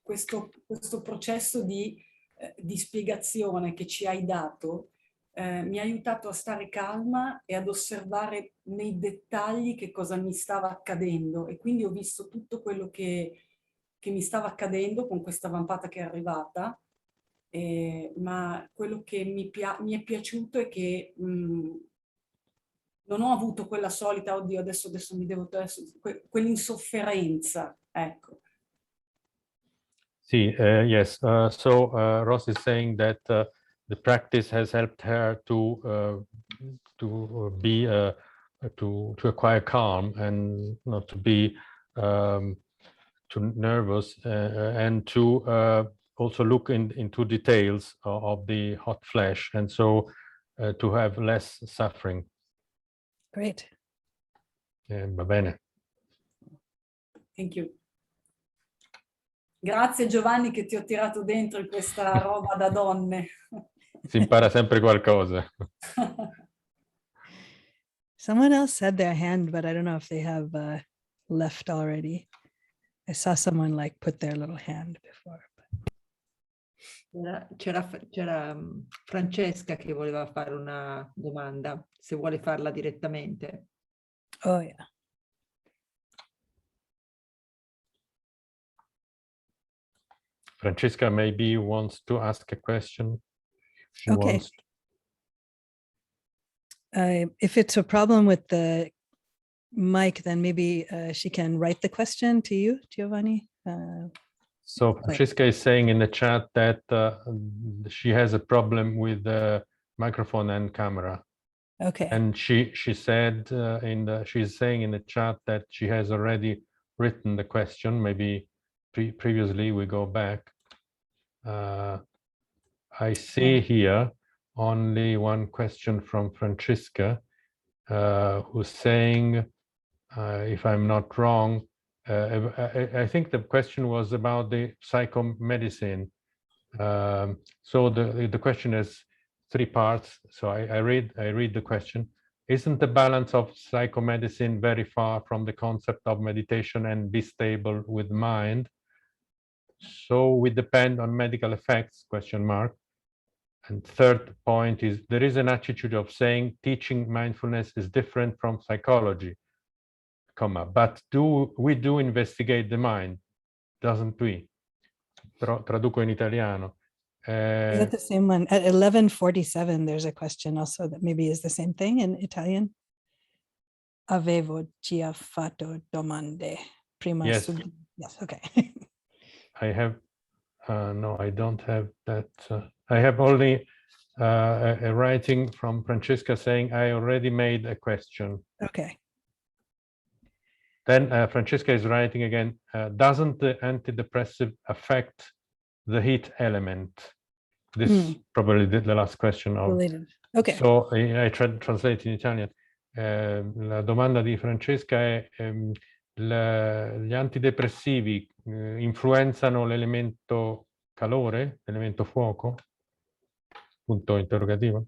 questo processo di spiegazione che ci hai dato mi ha aiutato a stare calma e ad osservare nei dettagli che cosa mi stava accadendo, e quindi ho visto tutto quello che mi stava accadendo con questa vampata che è arrivata, ma quello che mi è piaciuto è che non ho avuto quella solita, oddio, adesso mi devo, quell'insofferenza, ecco. Sì, yes. So Ross is saying that the practice has helped her to acquire calm and not to be too nervous, and to also look into details of the hot flash, and so to have less suffering. Great. Va bene. Thank you. Grazie Giovanni che ti ho tirato dentro in questa roba da donne. Si impara sempre qualcosa. Someone else had their hand, but I don't know if they have left already. I saw someone like put their little hand before. But... C'era Francesca che voleva fare una domanda, se vuole farla direttamente. Oh, yeah. Francesca maybe wants to ask a question. She Okay. wants If it's a problem with the mic, then maybe she can write the question to you, Giovanni. So Francesca is saying in the chat that she has a problem with the microphone and camera. Okay. And she said she's saying in the chat that she has already written the question. Maybe previously we go back. I see here only one question from Francesca, who's saying, if I'm not wrong, I think the question was about the psychomedicine. So the question has three parts. So I read the question. Isn't the balance of psychomedicine very far from the concept of meditation and be stable with mind? So we depend on medical effects, question mark. And third point is there is an attitude of saying teaching mindfulness is different from psychology, comma, but we do investigate the mind, doesn't we? Traduco in italiano. Is that the same one? At 11:47, there's a question also that maybe is the same thing in Italian. Avevo già fatto domande prima. Yes. Yes, okay. I have, no, I don't have that. I have only a writing from Francesca saying, I already made a question. Okay. Then Francesca is writing again, doesn't the antidepressive affect the heat element? This probably the last question. Related. Okay. So I translate in Italian. La domanda di Francesca è gli antidepressivi influenzano l'elemento calore, l'elemento fuoco? Punto interrogativo.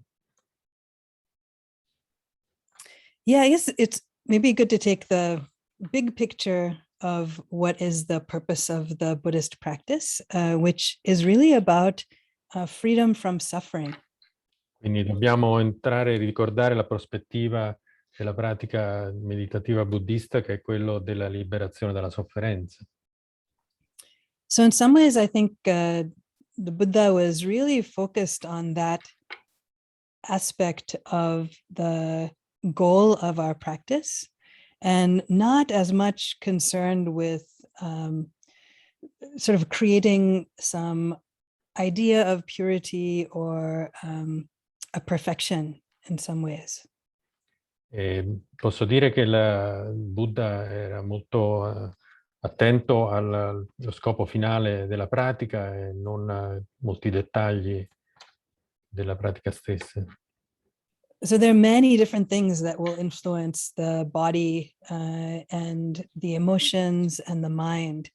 Yeah, I guess it's maybe good to take the big picture of what is the purpose of the Buddhist practice, which is really about freedom from suffering. Quindi dobbiamo entrare e ricordare la prospettiva della pratica meditativa buddista, che è quello della liberazione dalla sofferenza. So in some ways, I think the Buddha was really focused on that aspect of the goal of our practice and not as much concerned with sort of creating some idea of purity or a perfection in some ways. Posso dire che il Buddha era molto attento allo scopo finale della pratica e non a molti dettagli della pratica stessa. So there are many different things that will influence the body and the emotions and the mind.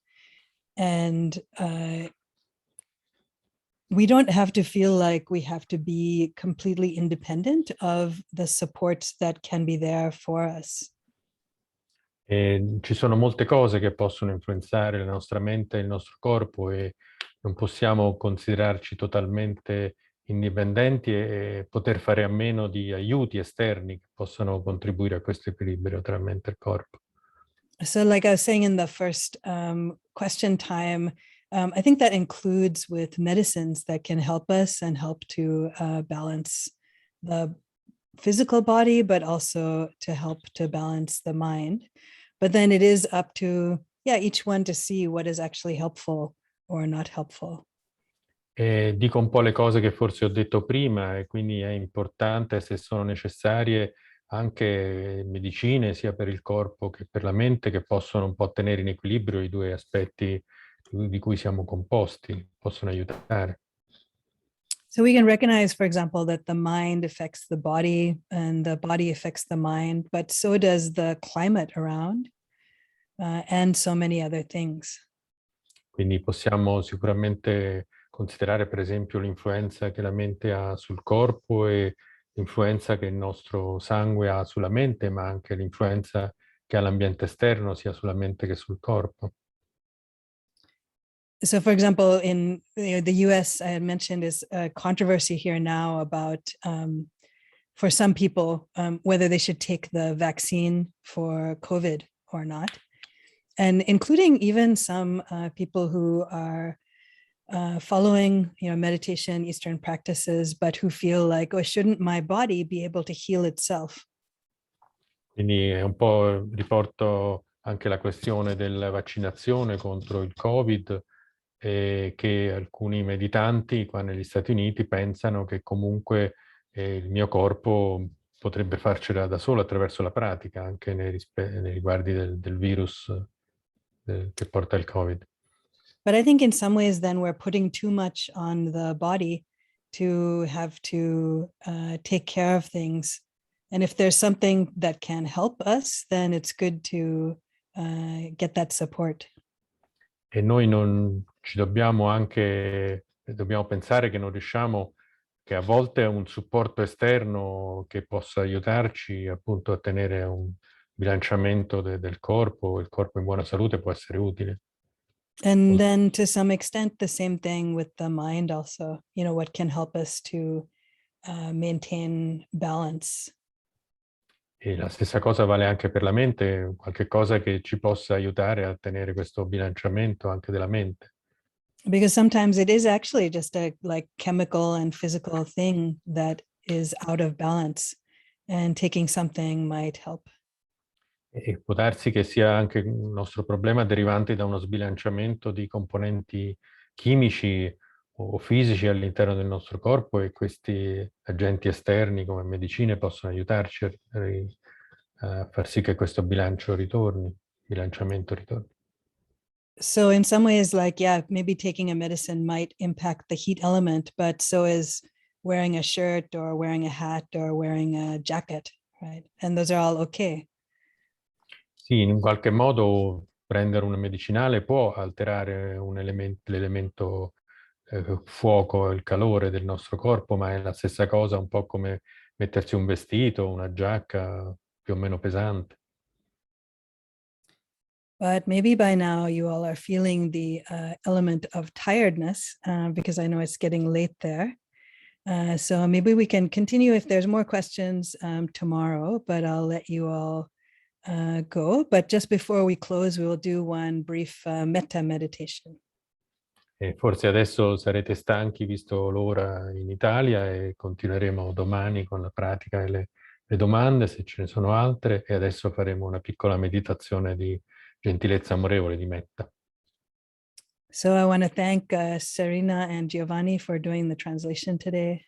And we don't have to feel like we have to be completely independent of the supports that can be there for us. E ci sono molte cose che possono influenzare la nostra mente e il nostro corpo e non possiamo considerarci totalmente indipendenti e poter fare a meno di aiuti esterni che possano contribuire a questo equilibrio tra mente e corpo. So like I was saying in the first question time, I think that includes with medicines that can help us and help to balance the physical body, but also to help to balance the mind. But then it is up to each one to see what is actually helpful or not helpful. E dico un po' le cose che forse ho detto prima e quindi è importante, se sono necessarie, anche medicine sia per il corpo che per la mente che possono un po' tenere in equilibrio i due aspetti di cui siamo composti, possono aiutare. So we can recognize, for example, that the mind affects the body and the body affects the mind, but so does the climate around and so many other things. Quindi possiamo sicuramente considerare, per esempio, l'influenza che la mente ha sul corpo e l'influenza che il nostro sangue ha sulla mente, ma anche l'influenza che ha l'ambiente esterno sia sulla mente che sul corpo. So for example, in the US, I had mentioned, is a controversy here now about for some people, whether they should take the vaccine for COVID or not. And including even some people who are following meditation, Eastern practices, but who feel like, oh, shouldn't my body be able to heal itself? Quindi è un po' riporto anche la questione della vaccinazione contro il Covid, che alcuni meditanti qua negli Stati Uniti pensano che comunque il mio corpo potrebbe farcela da solo attraverso la pratica, anche nei riguardi del virus che porta il Covid. But I think in some ways then we're putting too much on the body to have to take care of things. And if there's something that can help us, then it's good to get that support. E noi non ci dobbiamo pensare che non riusciamo, che a volte un supporto esterno che possa aiutarci appunto a tenere un bilanciamento del corpo, il corpo in buona salute può essere utile. And then to some extent, the same thing with the mind also, what can help us to maintain balance. E la stessa cosa vale anche per la mente, qualche cosa che ci possa aiutare a tenere questo bilanciamento anche della mente. Because sometimes it is actually just a chemical and physical thing that is out of balance, and taking something might help. E può darsi che sia anche un nostro problema derivante da uno sbilanciamento di componenti chimici o fisici all'interno del nostro corpo, e questi agenti esterni come medicine possono aiutarci a far sì che questo bilanciamento ritorni. So in some ways, maybe taking a medicine might impact the heat element, but so is wearing a shirt or wearing a hat or wearing a jacket, right? And those are all okay. Sì, in qualche modo prendere un medicinale può alterare l'elemento fuoco, il calore del nostro corpo, ma è la stessa cosa un po' come mettersi un vestito, una giacca più o meno pesante. But maybe by now you all are feeling the element of tiredness because I know it's getting late there. So maybe we can continue if there's more questions tomorrow, but I'll let you all go. But just before we close, we will do one brief metta meditation. E forse adesso sarete stanchi visto l'ora in Italia, e continueremo domani con la pratica e le domande se ce ne sono altre, e adesso faremo una piccola meditazione di gentilezza amorevole, di metta. So I want to thank Serena and Giovanni for doing the translation today.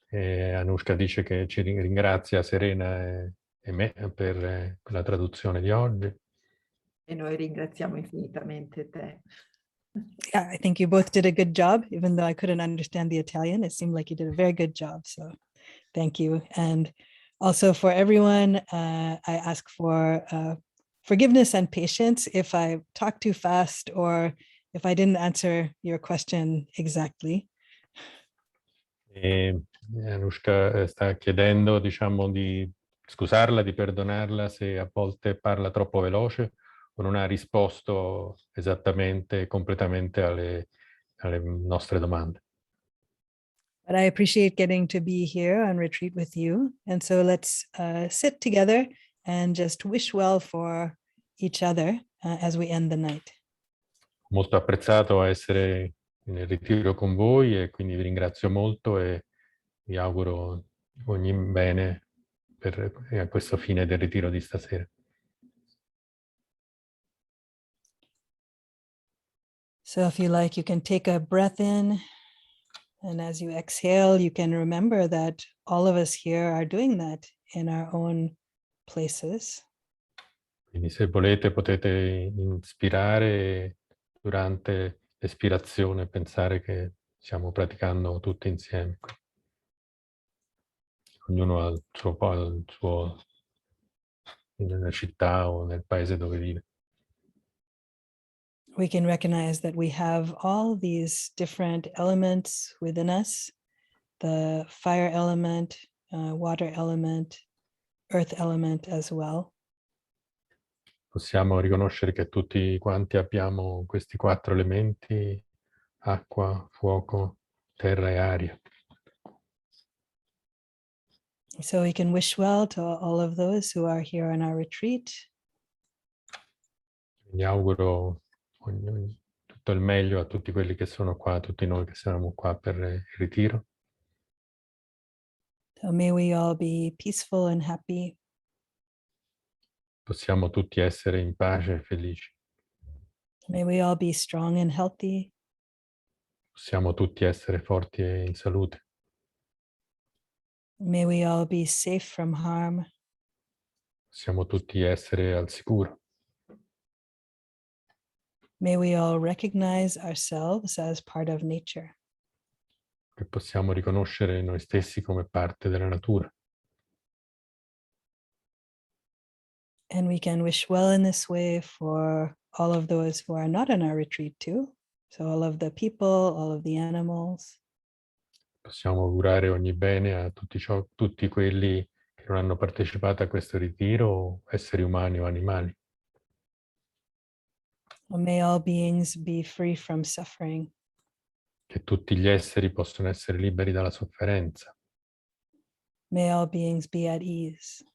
E Anushka dice che ci ringrazia Serena e me per la traduzione di oggi. E noi ringraziamo infinitamente te. Yeah, I think you both did a good job, even though I couldn't understand the Italian. It seemed like you did a very good job. So thank you. And also for everyone, I ask for forgiveness and patience if I talk too fast or if I didn't answer your question exactly. E Anushka sta chiedendo, diciamo, di scusarla, di perdonarla se a volte parla troppo veloce o non ha risposto esattamente, completamente alle nostre domande. But I appreciate getting to be here on retreat with you. And so let's sit together and just wish well for each other as we end the night. Molto apprezzato essere nel ritiro con voi, e quindi vi ringrazio molto e vi auguro ogni bene a questo fine del ritiro di stasera. So if you like, you can take a breath in, and as you exhale, you can remember that all of us here are doing that in our own places. Quindi se volete potete inspirare e durante l'espirazione pensare che stiamo praticando tutti insieme. Ognuno ha il suo nella città o nel paese dove vive. We can recognize that we have all these different elements within us, the fire element, water element, earth element as well. Possiamo riconoscere che tutti quanti abbiamo questi 4 elementi: acqua, fuoco, terra e aria. So we can wish well to all of those who are here on our retreat. Quindi auguro tutto il meglio a tutti quelli che sono qua, a tutti noi che siamo qua per il ritiro. So may we all be peaceful and happy. Possiamo tutti essere in pace e felici. May we all be strong and healthy. Possiamo tutti essere forti e in salute. May we all be safe from harm. Possiamo tutti essere al sicuro. May we all recognize ourselves as part of nature. Che possiamo riconoscere noi stessi come parte della natura. And we can wish well in this way for all of those who are not on our retreat too. So all of the people, all of the animals. Possiamo augurare ogni bene a tutti quelli che non hanno partecipato a questo ritiro, esseri umani o animali. May all beings be free from suffering. Che tutti gli esseri possono essere liberi dalla sofferenza. May all beings be at ease.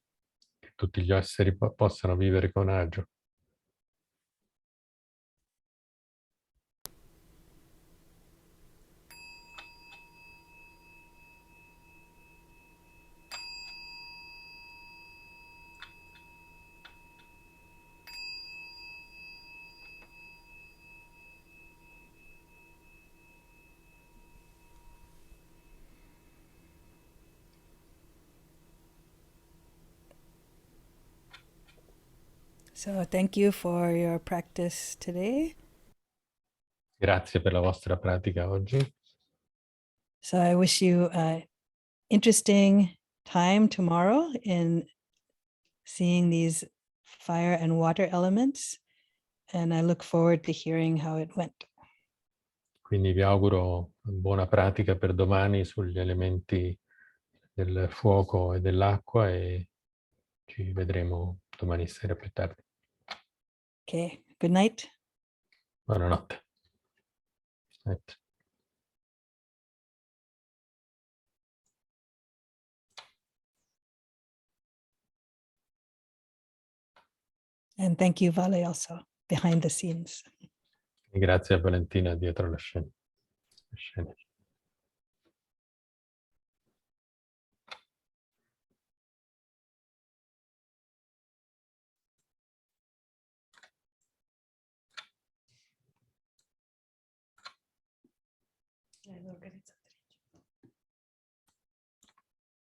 Che tutti gli esseri possano vivere con agio. So thank you for your practice today. Grazie per la vostra pratica oggi. So I wish you an interesting time tomorrow in seeing these fire and water elements. And I look forward to hearing how it went. Quindi vi auguro buona pratica per domani sugli elementi del fuoco e dell'acqua e ci vedremo domani sera più tardi. Okay, good night. Buonanotte. Night. And thank you, Vale, also behind the scenes. E grazie a Valentina dietro le scene. L'organizzazione.